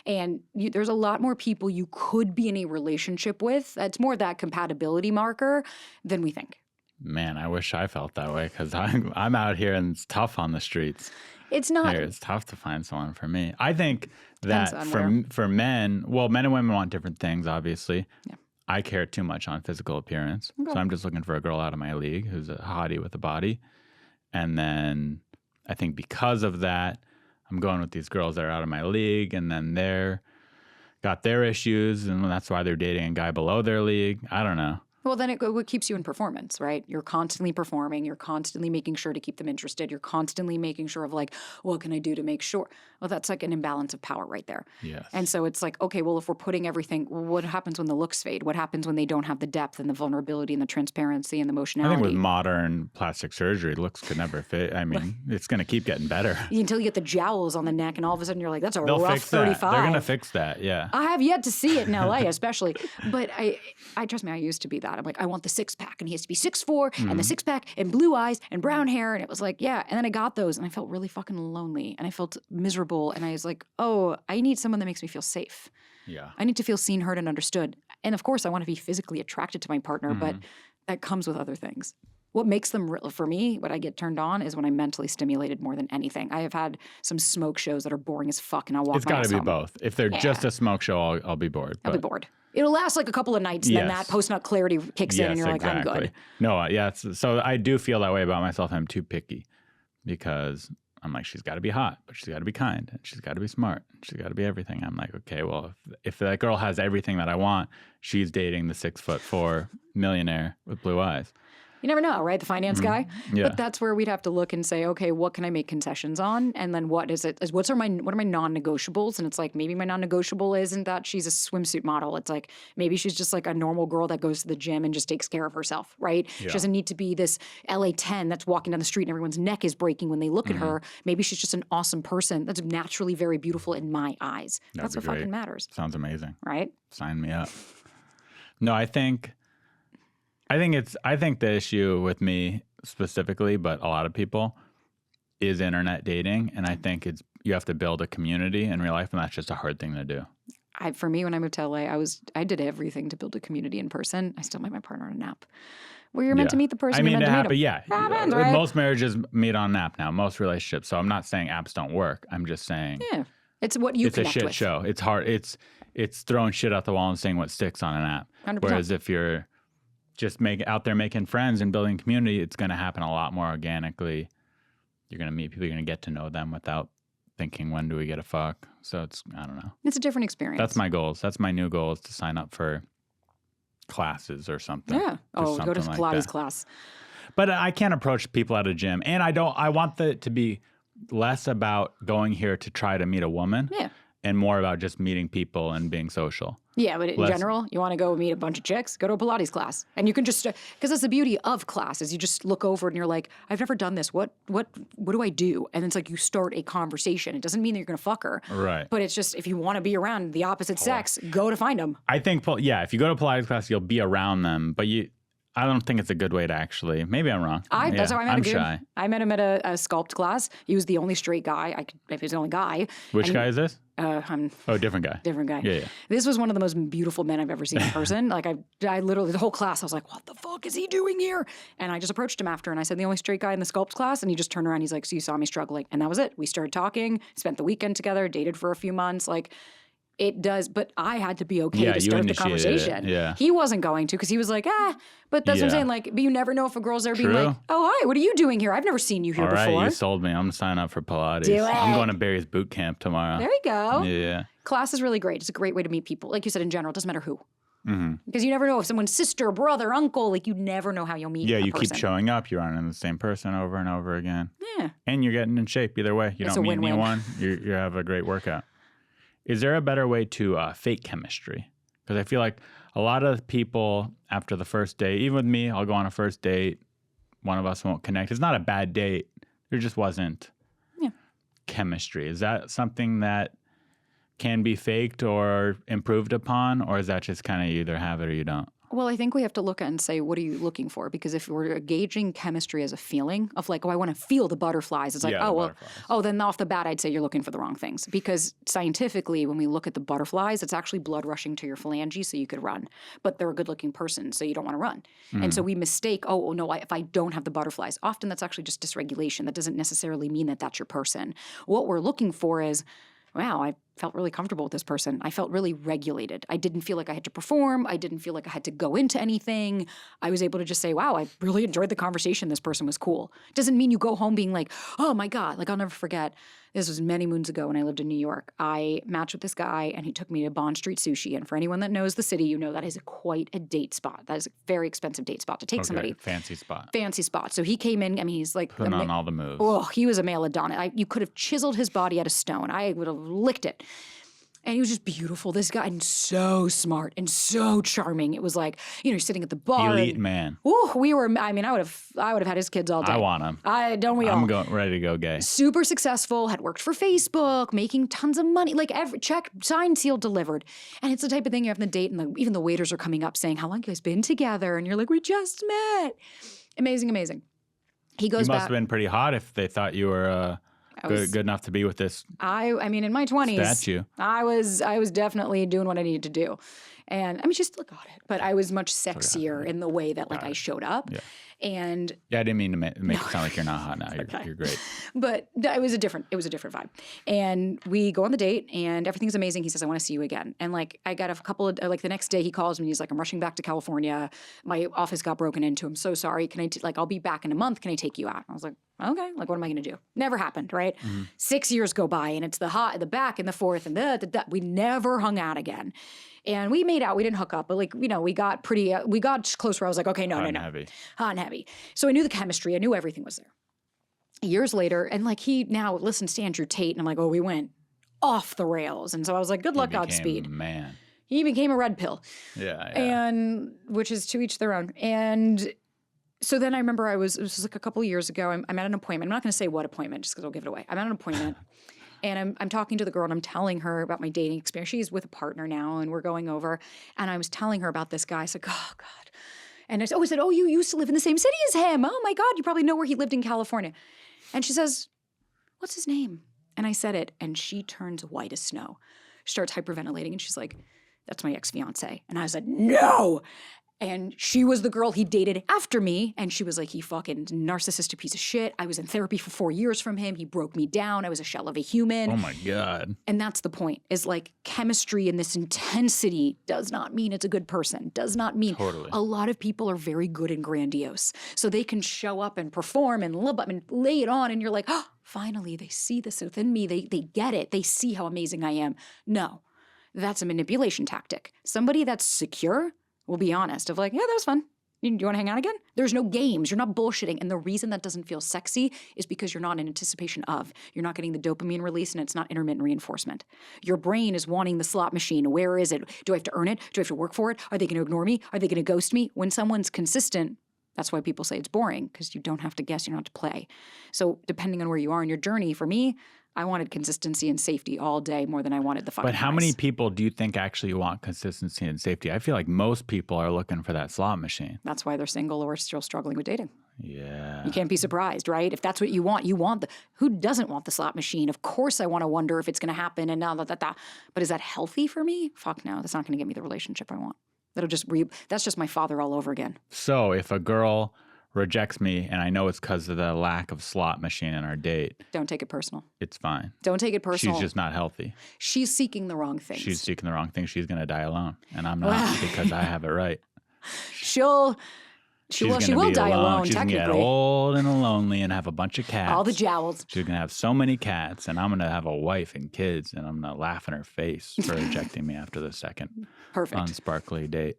And there's a lot more people you could be in a relationship with. It's more that compatibility marker than we think. Man, I wish I felt that way because I'm out here and it's tough on the streets. It's not. It's tough to find someone for me. I think Depends that on for men, well, men and women want different things, obviously. Yeah. I care too much on physical appearance. Okay. So I'm just looking for a girl out of my league who's a hottie with a body. And then I think because of that, I'm going with these girls that are out of my league, and then they're got their issues, and that's why they're dating a guy below their league. I don't know. Well, then it keeps you in performance, right? You're constantly performing. You're constantly making sure to keep them interested. You're constantly making sure of like, what can I do to make sure? Well, that's like an imbalance of power right there. Yes. And so it's like, okay, well, if we're putting everything, what happens when the looks fade? What happens when they don't have the depth and the vulnerability and the transparency and the emotionality? I think with modern plastic surgery, looks could never fit. I mean, it's going to keep getting better. Until you get the jowls on the neck, and all of a sudden you're like, that's a They'll rough fix that. 35. They're going to fix that, yeah. I have yet to see it in LA, especially. But I trust me, I used to be that. I'm like, I want the 6-pack, and he has to be 6'4", and the 6-pack, and blue eyes, and brown hair, and it was like, yeah. And then I got those, and I felt really fucking lonely, and I felt miserable, and I was like, oh, I need someone that makes me feel safe. Yeah. I need to feel seen, heard, and understood. And of course, I want to be physically attracted to my partner, but that comes with other things. What makes them real for me, what I get turned on, is when I'm mentally stimulated more than anything. I have had some smoke shows that are boring as fuck, and I'll walk It's my got ass to be home. both. If they're just a smoke show, I'll be bored. I'll be bored. It'll last like a couple of nights, and then that post-nut clarity kicks in, and you're like, I'm good. No, yeah. So I do feel that way about myself. I'm too picky because I'm like, she's got to be hot, but she's got to be kind, and she's got to be smart, and she's got to be everything. I'm like, okay, well, if that girl has everything that I want, she's dating the 6'4" millionaire with blue eyes. You never know, right? The finance guy. Yeah. But that's where we'd have to look and say, okay, what can I make concessions on? And then what are my non-negotiables? And it's like, maybe my non-negotiable isn't that she's a swimsuit model. It's like, maybe she's just like a normal girl that goes to the gym and just takes care of herself, right? Yeah. She doesn't need to be this LA 10 that's walking down the street and everyone's neck is breaking when they look at her. Maybe she's just an awesome person that's naturally very beautiful in my eyes. That's what fucking matters. Sounds amazing. Right? Sign me up. No, I think the issue with me specifically, but a lot of people, is internet dating. And I think you have to build a community in real life, and that's just a hard thing to do. For me, when I moved to LA, I did everything to build a community in person. I still met my partner on an app. Where you're meant to meet the person, you're meant to meet them. Yeah. Happens, right? Most marriages meet on an app now, most relationships. So I'm not saying apps don't work. I'm just saying it's what you connect with. It's a shit show. It's hard. It's throwing shit out the wall and seeing what sticks on an app. 100%. Whereas if you're just out there making friends and building community, it's going to happen a lot more organically. You're going to meet people, you're going to get to know them without thinking, when do we get a fuck? So I don't know. It's a different experience. That's my goals. That's my new goal, is to sign up for classes or something. Yeah. Oh, go to like Pilates that. class. But I can't approach people at a gym. And I want it to be less about going here to try to meet a woman. Yeah. And more about just meeting people and being social. Yeah, but in general, you want to go meet a bunch of chicks, go to a Pilates class. And you can just, because that's the beauty of classes. You just look over and you're like, I've never done this. What do I do? And it's like you start a conversation. It doesn't mean that you're going to fuck her. Right. But it's just, if you want to be around the opposite sex, go to find them. I think, if you go to Pilates class, you'll be around them. But I don't think it's a good way to actually. Maybe I'm wrong. That's how I met I'm a dude. shy. I met him at a sculpt class. He was the only straight guy. He was the only guy. Which guy is this? Different guy. Different guy. Yeah. This was one of the most beautiful men I've ever seen in person. Like I literally, the whole class, I was like, what the fuck is he doing here? And I just approached him after and I said, the only straight guy in the sculpt class. And he just turned around. He's like, so you saw me struggling. And that was it. We started talking, spent the weekend together, dated for a few months. Like, it does, but I had to be okay to start the conversation. Yeah. He wasn't going to because he was like, but that's what I'm saying. Like, but you never know if a girl's there being True. like, oh, hi, what are you doing here? I've never seen you here All right, before. you sold me. I'm going to sign up for Pilates. Do I'm it. going to Barry's boot camp tomorrow. There you go. Yeah. Class is really great. It's a great way to meet people. Like you said, in general, it doesn't matter who. Mm-hmm. Because you never know if someone's sister, brother, uncle, like you never know how you'll meet a you person. keep showing up. You're on the same person over and over again. Yeah. And you're getting in shape either way. You It's don't a meet win-win. anyone. You have a great workout. Is there a better way to fake chemistry? Because I feel like a lot of people after the first date, even with me, I'll go on a first date. One of us won't connect. It's not a bad date. There just wasn't chemistry. Is that something that can be faked or improved upon? Or is that just kind of you either have it or you don't? Well, I think we have to look at and say, what are you looking for? Because if we're gauging chemistry as a feeling of like, I want to feel the butterflies. It's like, then off the bat, I'd say you're looking for the wrong things. Because scientifically, when we look at the butterflies, it's actually blood rushing to your phalange so you could run. But they're a good looking person, so you don't want to run. And so we mistake, if I don't have the butterflies. Often that's actually just dysregulation. That doesn't necessarily mean that that's your person. What we're looking for is, wow, I felt really comfortable with this person. I felt really regulated. I didn't feel like I had to perform. I didn't feel like I had to go into anything. I was able to just say, wow, I really enjoyed the conversation. This person was cool. Doesn't mean you go home being like, oh my God. Like I'll never forget. This was many moons ago when I lived in New York. I matched with this guy and he took me to Bond Street Sushi. And for anyone that knows the city, you know that is quite a date spot. That is a very expensive date spot to take somebody. Fancy spot. Fancy spot. So he came in. I mean, he's like putting on all the moves. Oh, he was a male Adonis. You could have chiseled his body out of stone. I would have licked it. And he was just beautiful, this guy, and so smart and so charming. It was like, he's sitting at the bar. Elite man. Ooh, I would have had his kids all day. I want him. Don't we all? I'm ready to go gay. Super successful, had worked for Facebook, making tons of money, like every check, signed, sealed, delivered. And it's the type of thing you have on the date, and even the waiters are coming up saying, how long you guys been together? And you're like, we just met. Amazing, amazing. He goes You must back. have been pretty hot if they thought you were good enough to be with this. I mean, in my 20s, statue. I was definitely doing what I needed to do. And I mean, she still got it, but I was much sexier in the way that I showed up. Yeah. And I didn't mean to make it sound like you're not hot now. You're great. But it was a different vibe. And we go on the date and everything's amazing. He says, I want to see you again. And I got a couple of, the next day he calls me and he's like, I'm rushing back to California. My office got broken into. I'm so sorry. Can I, I'll be back in a month. Can I take you out? I was like, okay, what am I going to do? Never happened, right? Mm-hmm. 6 years go by and it's the back and the forth and we never hung out again. And we made out. We didn't hook up, but we got we got close where I was like, okay, no. Heavy. Hot and heavy. So I knew the chemistry. I knew everything was there. Years later, and he now listens to Andrew Tate, and I'm like, oh, we went off the rails. And so I was like, good luck, Godspeed. Man. He became a red pill. Yeah. And which is to each their own. And so then I remember it was a couple of years ago. I'm at an appointment. I'm not going to say what appointment just because I'll give it away. I'm at an appointment. And I'm talking to the girl and I'm telling her about my dating experience. She's with a partner now and we're going over. And I was telling her about this guy. I said, oh, God. And I said, oh, you used to live in the same city as him. Oh, my God. You probably know where he lived in California. And she says, what's his name? And I said it. And she turns white as snow. She starts hyperventilating. And she's like, that's my ex-fiance. And I said, no. And she was the girl he dated after me. And she was like, he fucking narcissistic piece of shit. I was in therapy for 4 years from him. He broke me down. I was a shell of a human. Oh my God. And that's the point, is like chemistry and this intensity does not mean it's a good person, does not mean. Totally. A lot of people are very good and grandiose. So they can show up and perform and lay it on. And you're like, oh, finally, they see this within me. They get it. They see how amazing I am. No, that's a manipulation tactic. Somebody that's secure will be honest of like, yeah, that was fun. You want to hang out again? There's no games. You're not bullshitting. And the reason that doesn't feel sexy is because you're not in anticipation of. You're not getting the dopamine release, and it's not intermittent reinforcement. Your brain is wanting the slot machine. Where is it? Do I have to earn it? Do I have to work for it? Are they going to ignore me? Are they going to ghost me? When someone's consistent, that's why people say it's boring, because you don't have to guess. You don't have to play. So depending on where you are in your journey, for me, I wanted consistency and safety all day more than I wanted the fucking But how highs. many people do you think actually want consistency and safety? I feel like most people are looking for that slot machine. That's why they're single or still struggling with dating. Yeah. You can't be surprised, right? If that's what you want who doesn't want the slot machine? Of course I want to wonder if it's going to happen and now that. But is that healthy for me? Fuck no. That's not going to get me the relationship I want. That's just my father all over again. So if a girl rejects me and I know it's because of the lack of slot machine in our date, Don't take it personal. it's fine. Don't take it personal. She's just not healthy. She's seeking the wrong things. She's seeking the wrong thing. She's going to die alone. And I'm not because I have it right. She will die alone, She's going to get technically. old and lonely and have a bunch of cats. All the jowls. She's going to have so many cats, and I'm going to have a wife and kids, and I'm going to laugh in her face for rejecting me after the second Perfect. unsparkly date.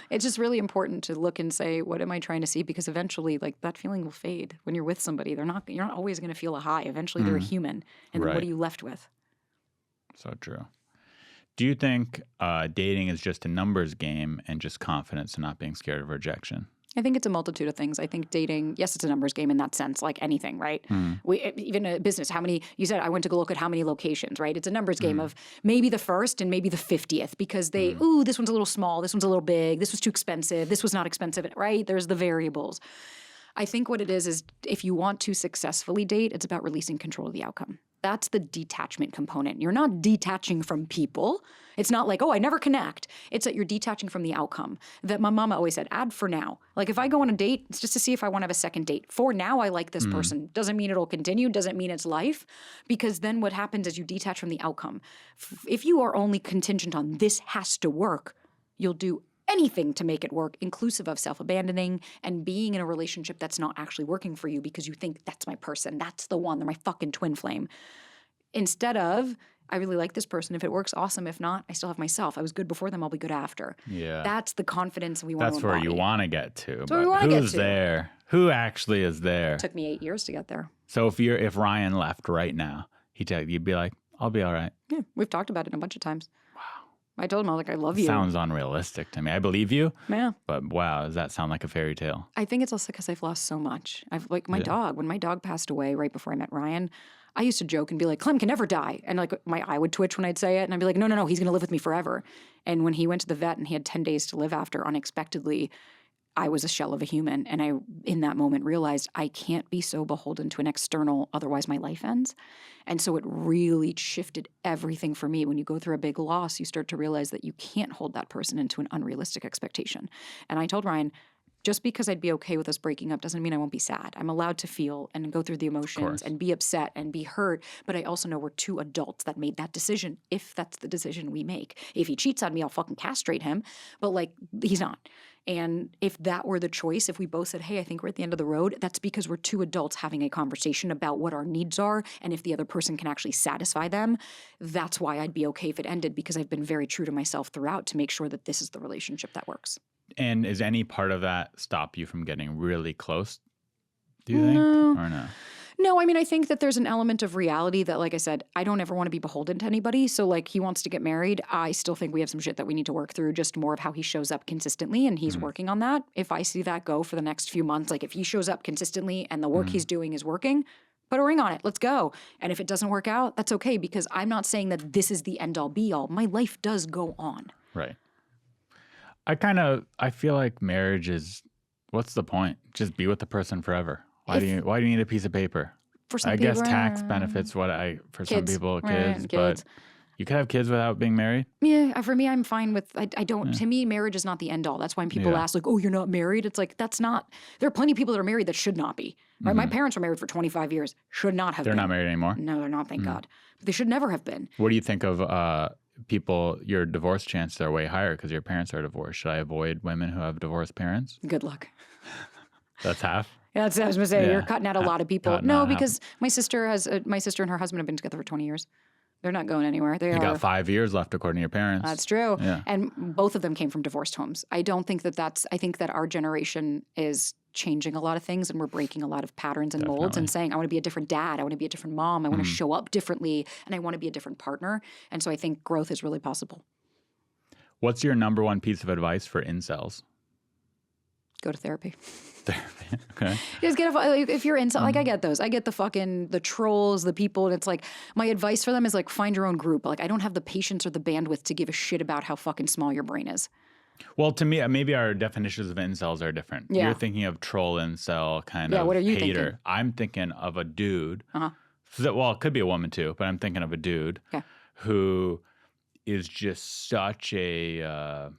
It's just really important to look and say, what am I trying to see? Because eventually, like, that feeling will fade. When you're with somebody, you're not always going to feel a high. Eventually, they're a human. And then Right. what are you left with? So true. Do you think dating is just a numbers game and just confidence and not being scared of rejection? I think it's a multitude of things. I think dating, yes, it's a numbers game in that sense, like anything, right? Even a business, you said I went to go look at how many locations, right? It's a numbers game of maybe the first and maybe the 50th because this one's a little small, this one's a little big, this was too expensive, this was not expensive, right? There's the variables. I think what it is if you want to successfully date, it's about releasing control of the outcome. That's the detachment component. You're not detaching from people. It's not like, oh, I never connect. It's that you're detaching from the outcome. That my mama always said, add for now. Like if I go on a date, it's just to see if I want to have a second date. For now, I like this person. Doesn't mean it'll continue. Doesn't mean it's life. Because then what happens is you detach from the outcome. If you are only contingent on this has to work, you'll do anything to make it work, inclusive of self-abandoning and being in a relationship that's not actually working for you because you think that's my person, that's the one, they're my fucking twin flame. Instead of, I really like this person. If it works, awesome. If not, I still have myself. I was good before them, I'll be good after. Yeah. That's the confidence we want to That's where embody. you want to get to. where But we wanna get who's to. there? Who actually is there? It took me 8 years to get there. So if Ryan left right now, you'd be like, I'll be all right. Yeah, we've talked about it a bunch of times. Wow. I told him, I love you. Sounds unrealistic to me. I believe you, Yeah. but wow, does that sound like a fairy tale? I think it's also because I've lost so much. My dog, when my dog passed away right before I met Ryan, I used to joke and be like, Clem can never die. And like my eye would twitch when I'd say it. And I'd be like, no, he's going to live with me forever. And when he went to the vet and he had 10 days to live after, unexpectedly, I was a shell of a human. And I, in that moment, realized I can't be so beholden to an external, otherwise my life ends. And so it really shifted everything for me. When you go through a big loss, you start to realize that you can't hold that person into an unrealistic expectation. And I told Ryan, just because I'd be okay with us breaking up doesn't mean I won't be sad. I'm allowed to feel and go through the emotions and be upset and be hurt. But I also know we're two adults that made that decision, if that's the decision we make. If he cheats on me, I'll fucking castrate him. But like, he's not. And if that were the choice, if we both said, hey, I think we're at the end of the road, that's because we're two adults having a conversation about what our needs are and if the other person can actually satisfy them. That's why I'd be okay if it ended, because I've been very true to myself throughout to make sure that this is the relationship that works. And is any part of that stop you from getting really close, do you think? No. Or no? No, I mean, I think that there's an element of reality that, like I said, I don't ever want to be beholden to anybody. So, like, he wants to get married. I still think we have some shit that we need to work through, just more of how he shows up consistently, and he's working on that. If I see that go for the next few months, like if he shows up consistently and the work he's doing is working, put a ring on it. Let's go. And if it doesn't work out, that's okay, because I'm not saying that this is the end all be all. My life does go on. Right. I feel like marriage is, what's the point? Just be with the person forever. Why do you need a piece of paper? For some I guess people, tax benefits for some kids, people, right, kids, kids. You could have kids without being married? Yeah, for me, I'm fine with, I don't, to me, marriage is not the end all. That's why when people ask like, oh, you're not married? It's like, that's not, there are plenty of people that are married that should not be. Right? My parents were married for 25 years, should not have They're been. not married anymore? No, they're not, thank God. But they should never have been. What do you think of people, your divorce chances are way higher because your parents are divorced. Should I avoid women who have divorced parents? Good luck. That's half? Yeah, that's what I was going to say. Yeah. You're cutting out a lot of people. Cutting No, out half. because my sister and her husband have been together for 20 years. They're not going anywhere. They You are. got 5 years left according to your parents. That's true. Yeah. And both of them came from divorced homes. I don't think I think that our generation is changing a lot of things and we're breaking a lot of patterns and molds and saying, I want to be a different dad. I want to be a different mom. I want to show up differently and I want to be a different partner. And so I think growth is really possible. What's your number one piece of advice for incels? Go to therapy. Okay. Just if you're incel, like I get those. I get the trolls, the people, and it's like my advice for them is like find your own group. Like I don't have the patience or the bandwidth to give a shit about how fucking small your brain is. Well, to me, maybe our definitions of incels are different. Yeah. You're thinking of troll incel kind of what are you hater. thinking? I'm thinking of a dude. Uh-huh. Well, it could be a woman too, but I'm thinking of a dude who is just such a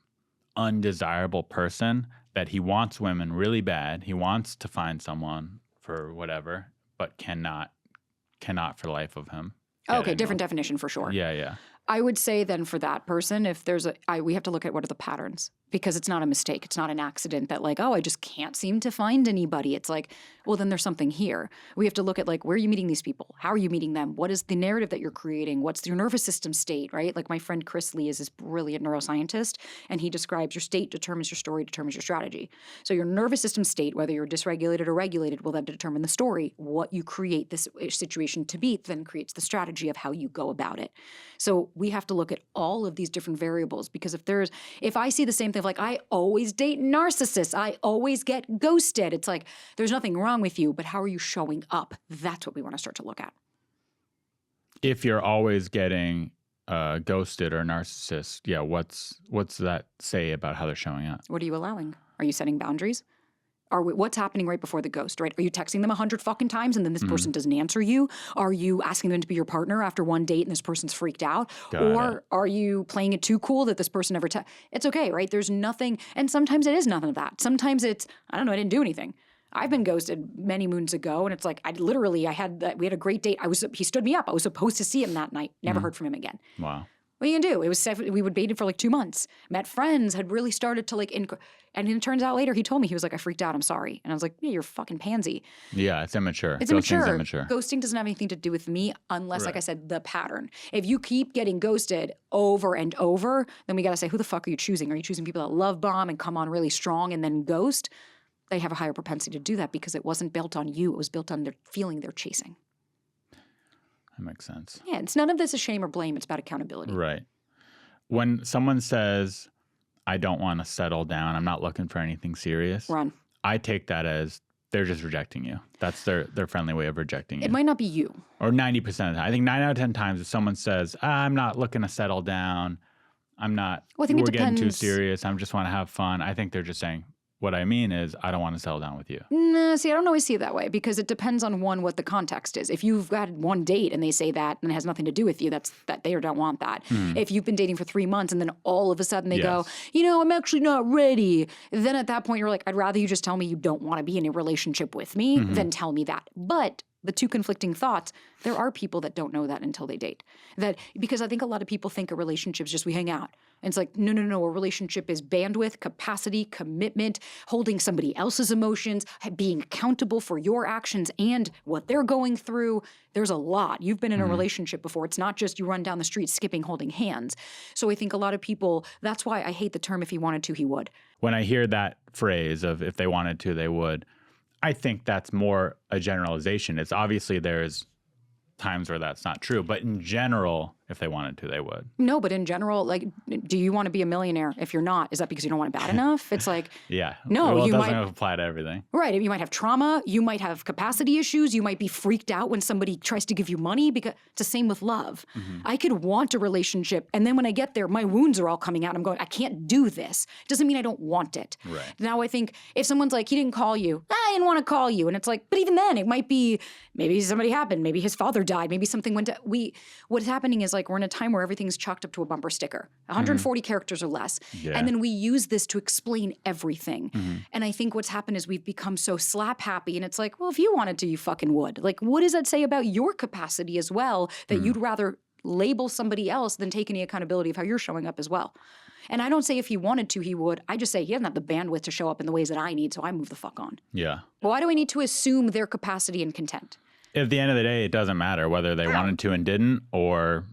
undesirable person that he wants women really bad. He wants to find someone for whatever, but cannot for the life of him. Okay, different definition for sure. Yeah. I would say then for that person, if there's we have to look at what are the patterns because it's not a mistake. It's not an accident that like, oh, I just can't seem to find anybody. It's like, well, then there's something here. We have to look at like, where are you meeting these people? How are you meeting them? What is the narrative that you're creating? What's your nervous system state, right? Like my friend Chris Lee is this brilliant neuroscientist and he describes your state determines your story, determines your strategy. So your nervous system state, whether you're dysregulated or regulated, will then determine the story. What you create this situation to be then creates the strategy of how you go about it. So we have to look at all of these different variables because if I see the same thing of like, I always date narcissists, I always get ghosted. It's like, there's nothing wrong with you, but how are you showing up? That's what we want to start to look at. If you're always getting ghosted or narcissist, what's that say about how they're showing up? What are you allowing? Are you setting boundaries? What's happening right before the ghost, right? Are you texting them 100 fucking times and then this person doesn't answer you? Are you asking them to be your partner after one date and this person's freaked out? Are you playing it too cool that this person never It's okay, right? There's nothing, and sometimes it is none of that. Sometimes it's, I don't know, I didn't do anything. I've been ghosted many moons ago, and it's like we had a great date. He stood me up. I was supposed to see him that night. Never heard from him again. Wow. What are you gonna do? We would dated for like 2 months. Met friends, had really started to like, and it turns out later he told me, he was like, I freaked out. I'm sorry. And I was like, yeah, you're a fucking pansy. Yeah, it's immature. It's immature. Ghosting doesn't have anything to do with me unless, like I said, the pattern. If you keep getting ghosted over and over, then we got to say, who the fuck are you choosing? Are you choosing people that love bomb and come on really strong and then ghost? They have a higher propensity to do that because it wasn't built on you. It was built on their feeling they're chasing. That makes sense. Yeah, it's none of this is shame or blame. It's about accountability. Right. When someone says, I don't want to settle down, I'm not looking for anything serious. Run. I take that as they're just rejecting you. That's their friendly way of rejecting you. It might not be you. Or 90% of the time. I think 9 out of 10 times if someone says, I'm not looking to settle down, we're getting too serious, I just want to have fun, I think they're just saying, what I mean is I don't want to settle down with you. Nah, see, I don't always see it that way because it depends on what the context is. If you've had one date and they say that and it has nothing to do with you, that they don't want that. If you've been dating for 3 months and then all of a sudden they go, I'm actually not ready. Then at that point you're like, I'd rather you just tell me you don't want to be in a relationship with me than tell me that. But the two conflicting thoughts, there are people that don't know that until they date. Because I think a lot of people think a relationship is just we hang out. And it's like, no. A relationship is bandwidth, capacity, commitment, holding somebody else's emotions, being accountable for your actions and what they're going through. There's a lot. You've been in a relationship before. It's not just you run down the street skipping, holding hands. So I think a lot of people, that's why I hate the term if he wanted to, he would. When I hear that phrase of if they wanted to, they would, I think that's more a generalization. It's obviously there's times where that's not true, but in general, if they wanted to, they would. No, but in general, like, do you want to be a millionaire? If you're not, is that because you don't want it bad enough? It's like, yeah. No, well, you it doesn't might apply to everything. Right. You might have trauma. You might have capacity issues. You might be freaked out when somebody tries to give you money because it's the same with love. I could want a relationship. And then when I get there, my wounds are all coming out. I'm going, I can't do this. It doesn't mean I don't want it. Right. Now I think if someone's like, he didn't call you, didn't want to call you. And it's like, but even then, it might be, maybe somebody happened. Maybe his father died. Maybe something went to, what's happening is like, we're in a time where everything's chalked up to a bumper sticker, 140 characters or less. Yeah. And then we use this to explain everything. And I think what's happened is we've become so slap happy. And it's like, well, if you wanted to, you fucking would. Like, what does that say about your capacity as well, that you'd rather label somebody else than take any accountability of how you're showing up as well? And I don't say if he wanted to, he would. I just say he doesn't have the bandwidth to show up in the ways that I need, so I move the fuck on. Yeah. Why do I need to assume their capacity and content? At the end of the day, it doesn't matter whether they wanted to and didn't, or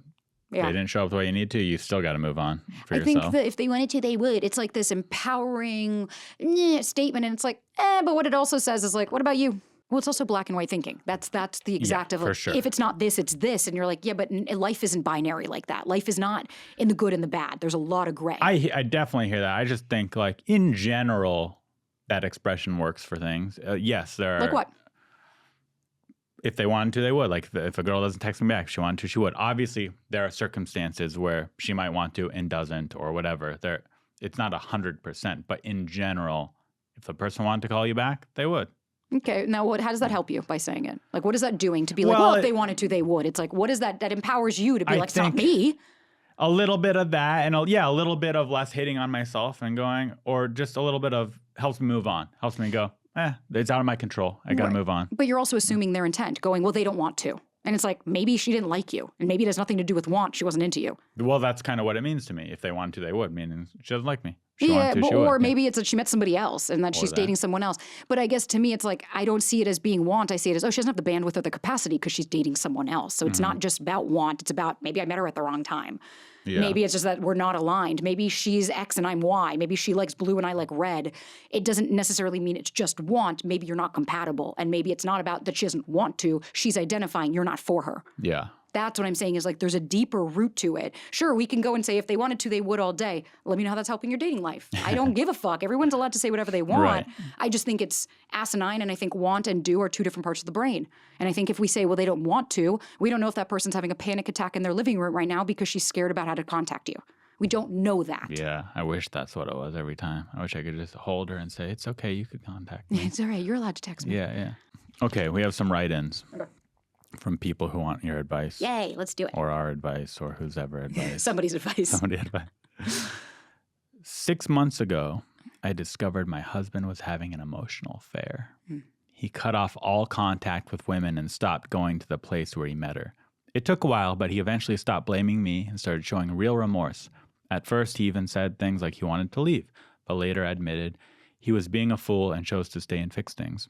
they didn't show up the way you need to. You still got to move on for yourself. I think that if they wanted to, they would. It's like this empowering statement, and it's like, but what it also says is like, what about you? Well, it's also black and white thinking. That's the exact of for sure. If it's not this, it's this. And you're like, yeah, but life isn't binary like that. Life is not in the good and the bad. There's a lot of gray. I definitely hear that. I just think like in general, that expression works for things. Yes, there are. Like what? If they wanted to, they would. Like if a girl doesn't text me back, if she wanted to, she would. Obviously, there are circumstances where she might want to and doesn't or whatever. It's not 100%. But in general, if the person wanted to call you back, they would. Okay. Now, how does that help you by saying it? Like, what is that doing to be like, well, if they wanted to, they would? It's like, what is that empowers you to be like, it's not me? A little bit of that, and a little bit of less hating on myself and going, or just a little bit of helps me move on, helps me go, it's out of my control. I got to move on. But you're also assuming their intent, going, well, they don't want to. And it's like, maybe she didn't like you. And maybe it has nothing to do with want. She wasn't into you. Well, that's kind of what it means to me. If they wanted to, they would. Meaning she doesn't like me. Or maybe it's that she met somebody else and that she's dating someone else. But I guess to me, it's like, I don't see it as being want. I see it as, she doesn't have the bandwidth or the capacity because she's dating someone else. So it's not just about want. It's about, maybe I met her at the wrong time. Yeah. Maybe it's just that we're not aligned. Maybe she's X and I'm Y. Maybe she likes blue and I like red. It doesn't necessarily mean it's just want. Maybe you're not compatible. And maybe it's not about that she doesn't want to. She's identifying you're not for her. Yeah. That's what I'm saying is like there's a deeper root to it. Sure, we can go and say if they wanted to, they would all day. Let me know how that's helping your dating life. I don't give a fuck. Everyone's allowed to say whatever they want. Right. I just think it's asinine, and I think want and do are two different parts of the brain. And I think if we say, well, they don't want to, we don't know if that person's having a panic attack in their living room right now because she's scared about how to contact you. We don't know that. Yeah, I wish that's what it was every time. I wish I could just hold her and say, it's okay, you could contact me. It's all right, you're allowed to text me. Yeah. Okay, we have some write-ins. Okay. From people who want your advice. Yay, let's do it. Or our advice, or whose ever advice. Somebody's advice. Somebody's advice. 6 months ago, I discovered my husband was having an emotional affair. He cut off all contact with women and stopped going to the place where he met her. It took a while, but he eventually stopped blaming me and started showing real remorse. At first, he even said things like he wanted to leave, but later admitted he was being a fool and chose to stay and fix things.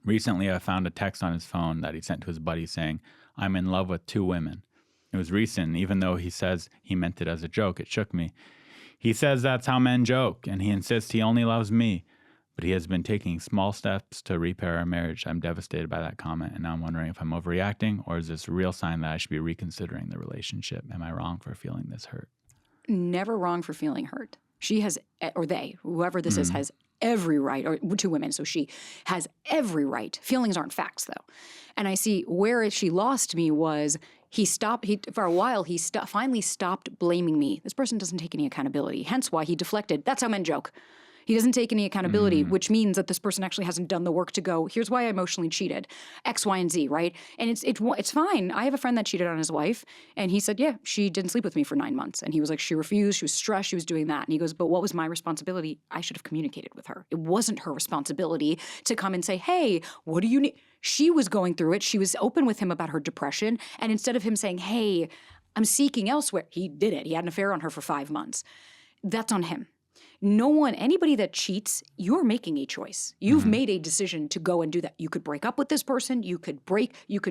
Recently, I found a text on his phone that he sent to his buddy saying, I'm in love with 2 women. It was recent, even though he says he meant it as a joke, it shook me. He says that's how men joke, and he insists he only loves me. But he has been taking small steps to repair our marriage. I'm devastated by that comment, and now I'm wondering if I'm overreacting, or is this a real sign that I should be reconsidering the relationship? Am I wrong for feeling this hurt? Never wrong for feeling hurt. She has, or they, whoever this is, has every right, or 2 women, so she has every right. Feelings aren't facts, though. And I see where she lost me was for a while, he finally stopped blaming me. This person doesn't take any accountability, hence why he deflected. That's how men joke. He doesn't take any accountability, which means that this person actually hasn't done the work to go, here's why I emotionally cheated, X, Y, and Z, right? And it's fine. I have a friend that cheated on his wife, and he said, yeah, she didn't sleep with me for 9 months. And he was like, she refused, she was stressed, she was doing that. And he goes, but what was my responsibility? I should have communicated with her. It wasn't her responsibility to come and say, hey, what do you need? She was going through it. She was open with him about her depression. And instead of him saying, hey, I'm seeking elsewhere, he did it. He had an affair on her for 5 months. That's on him. Anybody that cheats, you're making a choice. You've made a decision to go and do that. You could break up with this person, you could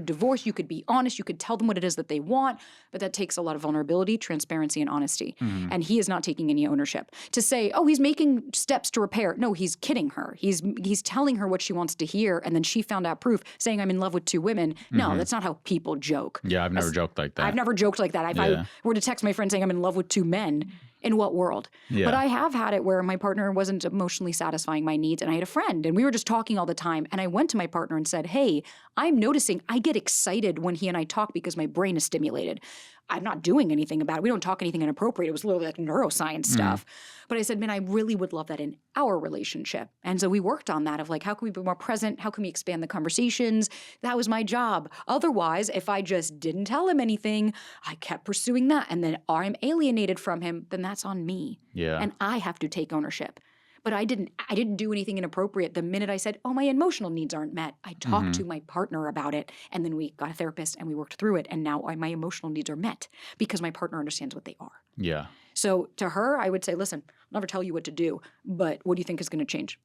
divorce, you could be honest, you could tell them what it is that they want, but that takes a lot of vulnerability, transparency, and honesty. And he is not taking any ownership. To say, oh, he's making steps to repair. No, he's kidding her. He's telling her what she wants to hear, and then she found out proof, saying I'm in love with 2 women. No, that's not how people joke. Yeah, I've never joked like that. I've never joked like that. If I were to text my friend saying I'm in love with 2 men, in what world? Yeah. But I have had it where my partner wasn't emotionally satisfying my needs, and I had a friend, and we were just talking all the time, and I went to my partner and said, hey, I'm noticing I get excited when he and I talk because my brain is stimulated. I'm not doing anything about it. We don't talk anything inappropriate. It was literally like neuroscience stuff. But I said, man, I really would love that in our relationship. And so we worked on that of like, how can we be more present? How can we expand the conversations? That was my job. Otherwise, if I just didn't tell him anything, I kept pursuing that. And then I'm alienated from him, then that's on me. Yeah. And I have to take ownership. But I didn't do anything inappropriate. The minute I said, oh, my emotional needs aren't met, I talked to my partner about it. And then we got a therapist and we worked through it. And now my emotional needs are met because my partner understands what they are. Yeah. So to her, I would say, listen, I'll never tell you what to do, but what do you think is going to change?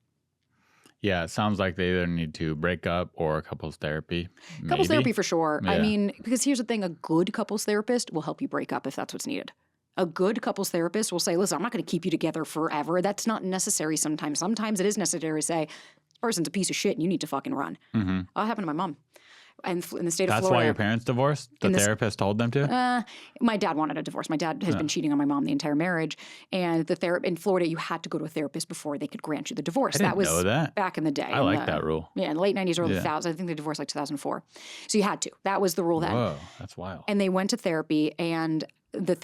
Yeah, it sounds like they either need to break up or couples therapy. Couples maybe. therapy for sure. Yeah. I mean, because here's the thing, a good couples therapist will help you break up if that's what's needed. A good couples therapist will say, listen, I'm not going to keep you together forever. That's not necessary sometimes. Sometimes it is necessary to say, this person's a piece of shit and you need to fucking run. That happened to my mom. And in the state of That's Florida. why your parents divorced? The therapist told them to? My dad wanted a divorce. My dad has been cheating on my mom the entire marriage. And in Florida, you had to go to a therapist before they could grant you the divorce. I didn't that was know that. back in the day. I like that rule. Yeah, in the late 90s, early 2000s. I think they divorced like 2004. So you had to. That was the rule then. Whoa, that's wild. And they went to therapy, and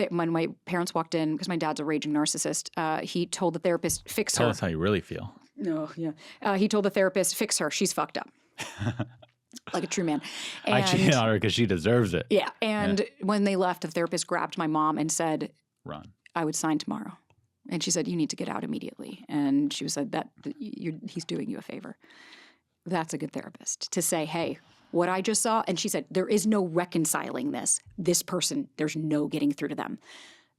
when my parents walked in, because my dad's a raging narcissist, he told the therapist, fix her. Tell us how you really feel. No, yeah. He told the therapist, fix her. She's fucked up. Like a true man. And, I cheated on her because she deserves it. yeah. And when they left, the therapist grabbed my mom and said, Run. I would sign tomorrow. And she said, you need to get out immediately. And she said, he's doing you a favor. That's a good therapist to say, hey, what I just saw. And she said, there is no reconciling this. This person, there's no getting through to them.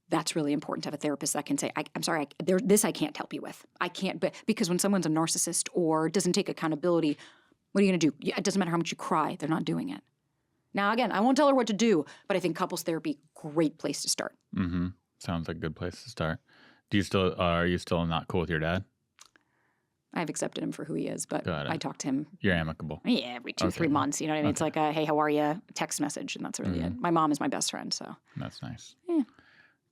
That's really important to have a therapist that can say, I'm sorry, this I can't help you with. I can't, because when someone's a narcissist or doesn't take accountability, what are you going to do? It doesn't matter how much you cry. They're not doing it. Now, again, I won't tell her what to do, but I think couples therapy, great place to start. Mm-hmm. Sounds like a good place to start. Are you still not cool with your dad? I've accepted him for who he is, but I talk to him. You're amicable. Yeah, every 2-3 months. You know what I mean? It's like a, hey, how are you? Text message, and that's really it. My mom is my best friend, so. That's nice. Yeah.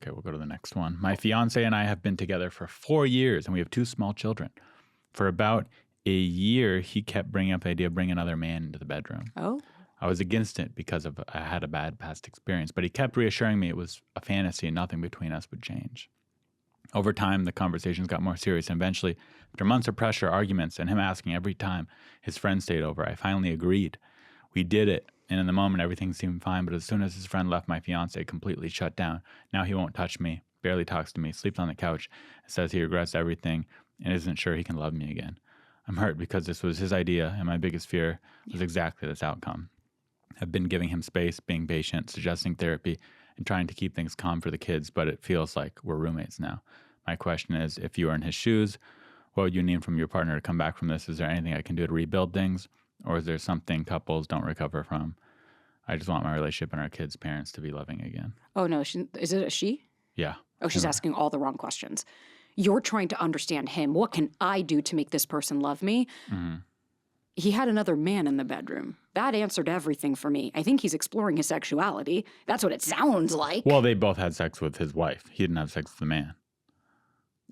Okay, we'll go to the next one. My fiance and I have been together for 4 years, and we have 2 small children. For about a year, he kept bringing up the idea of bringing another man into the bedroom. Oh. I was against it because I had a bad past experience, but he kept reassuring me it was a fantasy and nothing between us would change. Over time, the conversations got more serious, and eventually, after months of pressure, arguments, and him asking every time his friend stayed over, I finally agreed. We did it, and in the moment, everything seemed fine, but as soon as his friend left, my fiance completely shut down. Now he won't touch me, barely talks to me, sleeps on the couch, says he regrets everything, and isn't sure he can love me again. I'm hurt because this was his idea, and my biggest fear was exactly this outcome. I've been giving him space, being patient, suggesting therapy, and trying to keep things calm for the kids, but it feels like we're roommates now. My question is, if you were in his shoes, what would you need from your partner to come back from this? Is there anything I can do to rebuild things, or is there something couples don't recover from? I just want my relationship and our kids' parents to be loving again. Oh, no. Is it a she? Yeah. Oh, she's asking all the wrong questions. You're trying to understand him. What can I do to make this person love me? Mm-hmm. He had another man in the bedroom. That answered everything for me. I think he's exploring his sexuality. That's what it sounds like. Well, they both had sex with his wife. He didn't have sex with the man.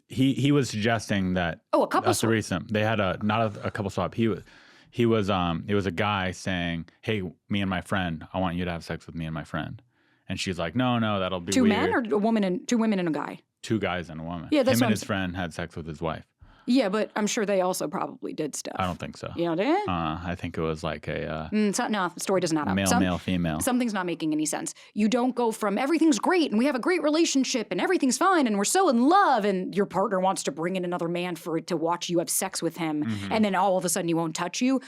He was suggesting that. Oh, a couple swap. Threesome. They had not a couple swap. It was a guy saying, "Hey, me and my friend, I want you to have sex with me and my friend," and she's like, "No, that'll be two weird." men or a woman and 2 women and a guy. 2 guys and a woman. Yeah, that's him what and his friend had sex with his wife. Yeah, but I'm sure they also probably did stuff. I don't think so. You know, did? I think it was like a no, the story doesn't add up. male, female. Something's not making any sense. You don't go from everything's great and we have a great relationship and everything's fine and we're so in love and your partner wants to bring in another man to watch you have sex with him and then all of a sudden he won't touch you.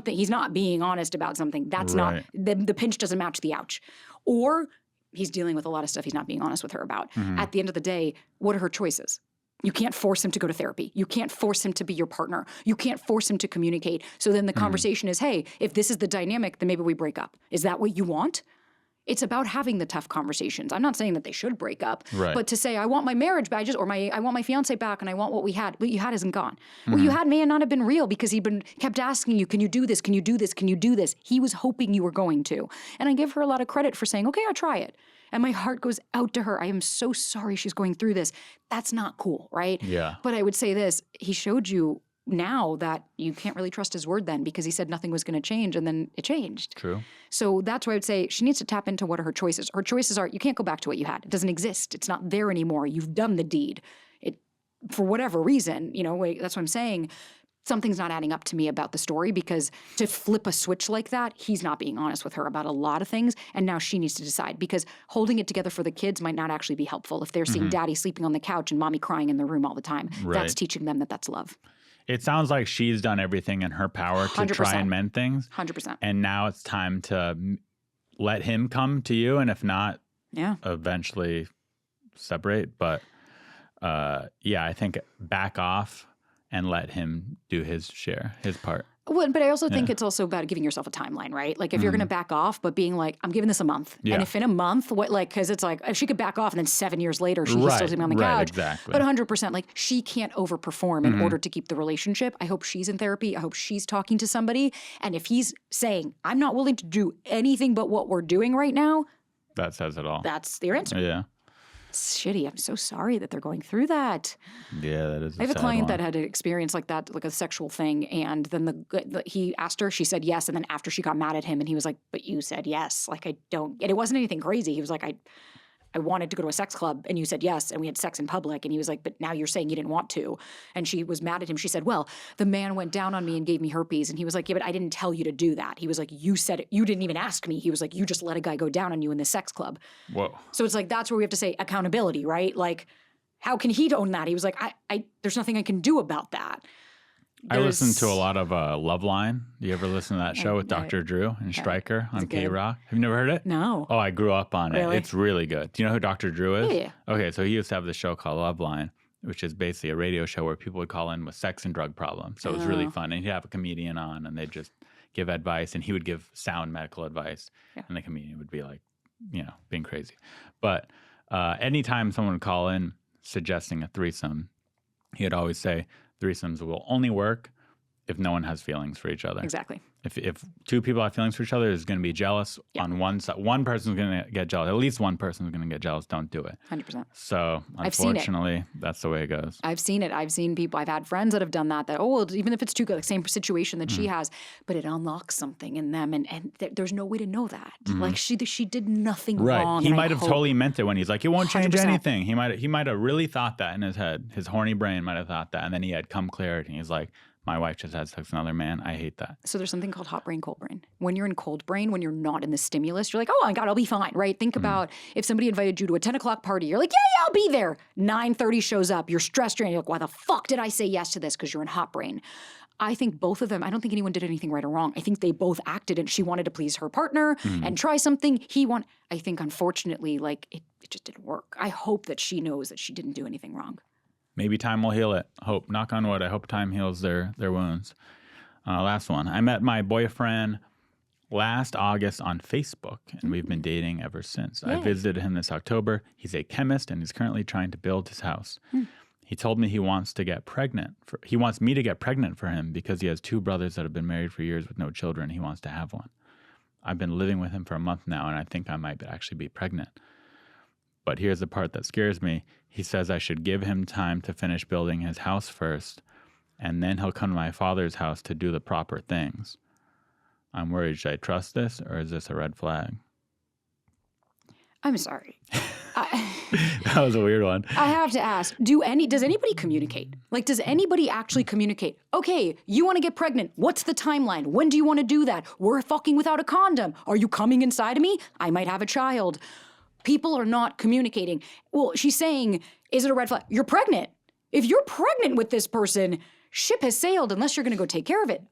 He's not being honest about something. That's right. not, the pinch doesn't match the ouch. Or he's dealing with a lot of stuff he's not being honest with her about. At the end of the day, what are her choices? You can't force him to go to therapy. You can't force him to be your partner. You can't force him to communicate. So then the conversation is, hey, if this is the dynamic, then maybe we break up. Is that what you want? It's about having the tough conversations. I'm not saying that they should break up, but to say, I want my marriage back, I want my fiance back and I want what we had. What you had isn't gone. What you had may not have been real because he kept asking you, can you do this? Can you do this? Can you do this? He was hoping you were going to. And I give her a lot of credit for saying, okay, I'll try it. And my heart goes out to her. I am so sorry she's going through this. That's not cool, right? Yeah. But I would say this, he showed you now that you can't really trust his word then because he said nothing was going to change and then it changed. True. So that's why I would say she needs to tap into what are her choices. Her choices are, you can't go back to what you had. It doesn't exist. It's not there anymore. You've done the deed. For whatever reason, that's what I'm saying. Something's not adding up to me about the story because to flip a switch like that, he's not being honest with her about a lot of things. And now she needs to decide because holding it together for the kids might not actually be helpful if they're seeing daddy sleeping on the couch and mommy crying in the room all the time. Right. That's teaching them that that's love. It sounds like she's done everything in her power to 100%. try and mend things. 100%. And now it's time to let him come to you. And if not, eventually separate. But I think back off and let him do his share, his part. Well, but I also think it's also about giving yourself a timeline, right? Like if you're going to back off, but being like, I'm giving this a month. Yeah. And if in a month, because it's like, if she could back off and then 7 years later, she's still sitting on the couch. Exactly. But 100%, like she can't overperform in order to keep the relationship. I hope she's in therapy. I hope she's talking to somebody. And if he's saying, I'm not willing to do anything but what we're doing right now. That says it all. That's their answer. Yeah. It's shitty. I'm so sorry that they're going through that. Yeah, that is. I have a client that had an experience like that, like a sexual thing, and then he asked her, she said yes, and then after she got mad at him, and he was like, "But you said yes." Like I don't, and it wasn't anything crazy. He was like, I wanted to go to a sex club, and you said yes, and we had sex in public, and he was like, "But now you're saying you didn't want to," and she was mad at him. She said, "Well, the man went down on me and gave me herpes," and he was like, "Yeah, but I didn't tell you to do that." He was like, "You said it. You didn't even ask me." He was like, "You just let a guy go down on you in the sex club." Whoa. So it's like that's where we have to say accountability, right? Like, how can he own that? He was like, I there's nothing I can do about that. I listen to a lot of Loveline. You ever listen to that show with Dr. Drew and Stryker on K-Rock? Have you never heard it? No. Oh, I grew up on it. Really? It's really good. Do you know who Dr. Drew is? Yeah. Okay, so he used to have this show called Loveline, which is basically a radio show where people would call in with sex and drug problems. So it was really fun. And he'd have a comedian on, and they'd just give advice, and he would give sound medical advice. Yeah. And the comedian would be like, being crazy. But anytime someone would call in suggesting a threesome, he'd always say threesomes will only work if no one has feelings for each other. Exactly. If two people have feelings for each other, there's going to be jealous on one side. One person's going to get jealous. At least one person's going to get jealous. Don't do it. 100%. So unfortunately, that's the way it goes. I've seen it. I've seen people. I've had friends that have done that. Even if it's two good, like same situation that she has, but it unlocks something in them, and there's no way to know that. Like she did nothing wrong. He might have totally meant it when he's like, it won't change 100%. anything. He might have really thought that in his head. His horny brain might have thought that, and then he had come clarity. And he's like, my wife just had sex with another man. I hate that. So there's something called hot brain, cold brain. When you're in cold brain, when you're not in the stimulus, you're like, oh my God, I'll be fine, right? Think about if somebody invited you to a 10 o'clock party, you're like, yeah, I'll be there. 9:30 shows up, you're stressed, you're like, why the fuck did I say yes to this? Because you're in hot brain. I think both of them, I don't think anyone did anything right or wrong. I think they both acted and she wanted to please her partner and try something. I think unfortunately, like it just didn't work. I hope that she knows that she didn't do anything wrong. Maybe time will heal it. Hope, knock on wood. I hope time heals their wounds. Last one. I met my boyfriend last August on Facebook, and we've been dating ever since. Yay. I visited him this October. He's a chemist, and he's currently trying to build his house. He told me he wants me to get pregnant for him because he has two brothers that have been married for years with no children. He wants to have one. I've been living with him for a month now, and I think I might actually be pregnant. But here's the part that scares me. He says I should give him time to finish building his house first, and then he'll come to my father's house to do the proper things. I'm worried. Should I trust this, or is this a red flag? I'm sorry. That was a weird one. I have to ask, does anybody communicate? Like, does anybody actually communicate? Okay, you want to get pregnant. What's the timeline? When do you want to do that? We're fucking without a condom. Are you coming inside of me? I might have a child. People are not communicating. Well, she's saying, is it a red flag? You're pregnant. If you're pregnant with this person, ship has sailed unless you're going to go take care of it.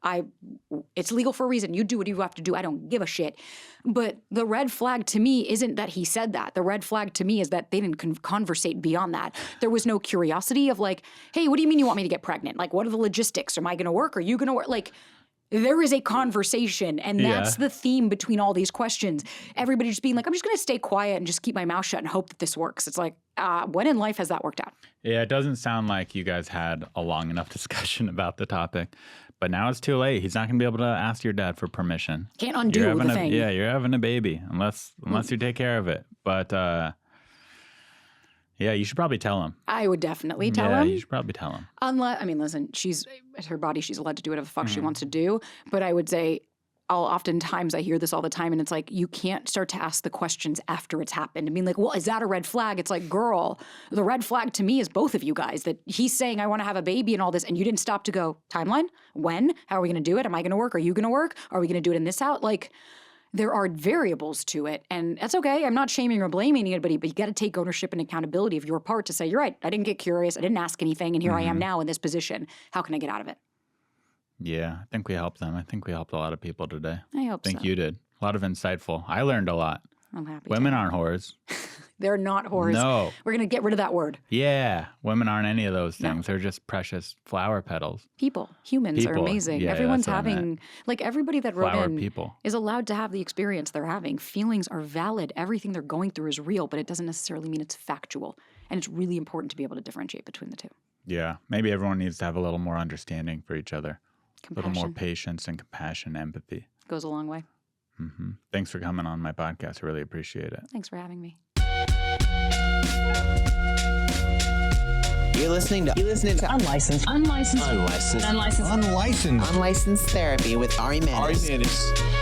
It's legal for a reason. You do what you have to do. I don't give a shit. But the red flag to me isn't that he said that. The red flag to me is that they didn't conversate beyond that. There was no curiosity of like, hey, what do you mean you want me to get pregnant? Like, what are the logistics? Am I going to work? Are you going to work? Like, there is a conversation, and that's the theme between all these questions. Everybody just being like, I'm just going to stay quiet and just keep my mouth shut and hope that this works. It's like, when in life has that worked out? Yeah, it doesn't sound like you guys had a long enough discussion about the topic. But now it's too late. He's not going to be able to ask your dad for permission. Can't undo the thing. Yeah, you're having a baby unless you take care of it. But Yeah, you should probably tell him. I would definitely tell Yeah, him. you should probably tell him. Unless, I mean, listen, she's her body. She's allowed to do whatever the fuck Mm-hmm. she wants to do. But I would say, oftentimes I hear this all the time, and it's like you can't start to ask the questions after it's happened. I mean, like, well, is that a red flag? It's like, girl, the red flag to me is both of you guys. That he's saying I want to have a baby and all this, and you didn't stop to go timeline. When? How are we going to do it? Am I going to work? Are you going to work? Are we going to do it in this out? Like, there are variables to it, and that's okay. I'm not shaming or blaming anybody, but you got to take ownership and accountability of your part to say, you're right. I didn't get curious. I didn't ask anything, and here I am now in this position. How can I get out of it? Yeah, I think we helped them. I think we helped a lot of people today. I hope I think so. you did. A lot of insightful. I learned a lot. I'm happy. Women aren't whores. They're not whores. No. We're going to get rid of that word. Yeah, women aren't any of those things. They're just precious flower petals. Humans are People. amazing. Yeah, Everyone's that's what I having, like everybody that wrote Flower in people. is allowed to have the experience they're having. Feelings are valid. Everything they're going through is real, but it doesn't necessarily mean it's factual. And it's really important to be able to differentiate between the two. Yeah, maybe everyone needs to have a little more understanding for each other. A little more Compassion patience and compassion, empathy. goes a long way. Thanks for coming on my podcast. I really appreciate it. Thanks for having me. You're listening to Unlicensed Therapy with Ari Mannis.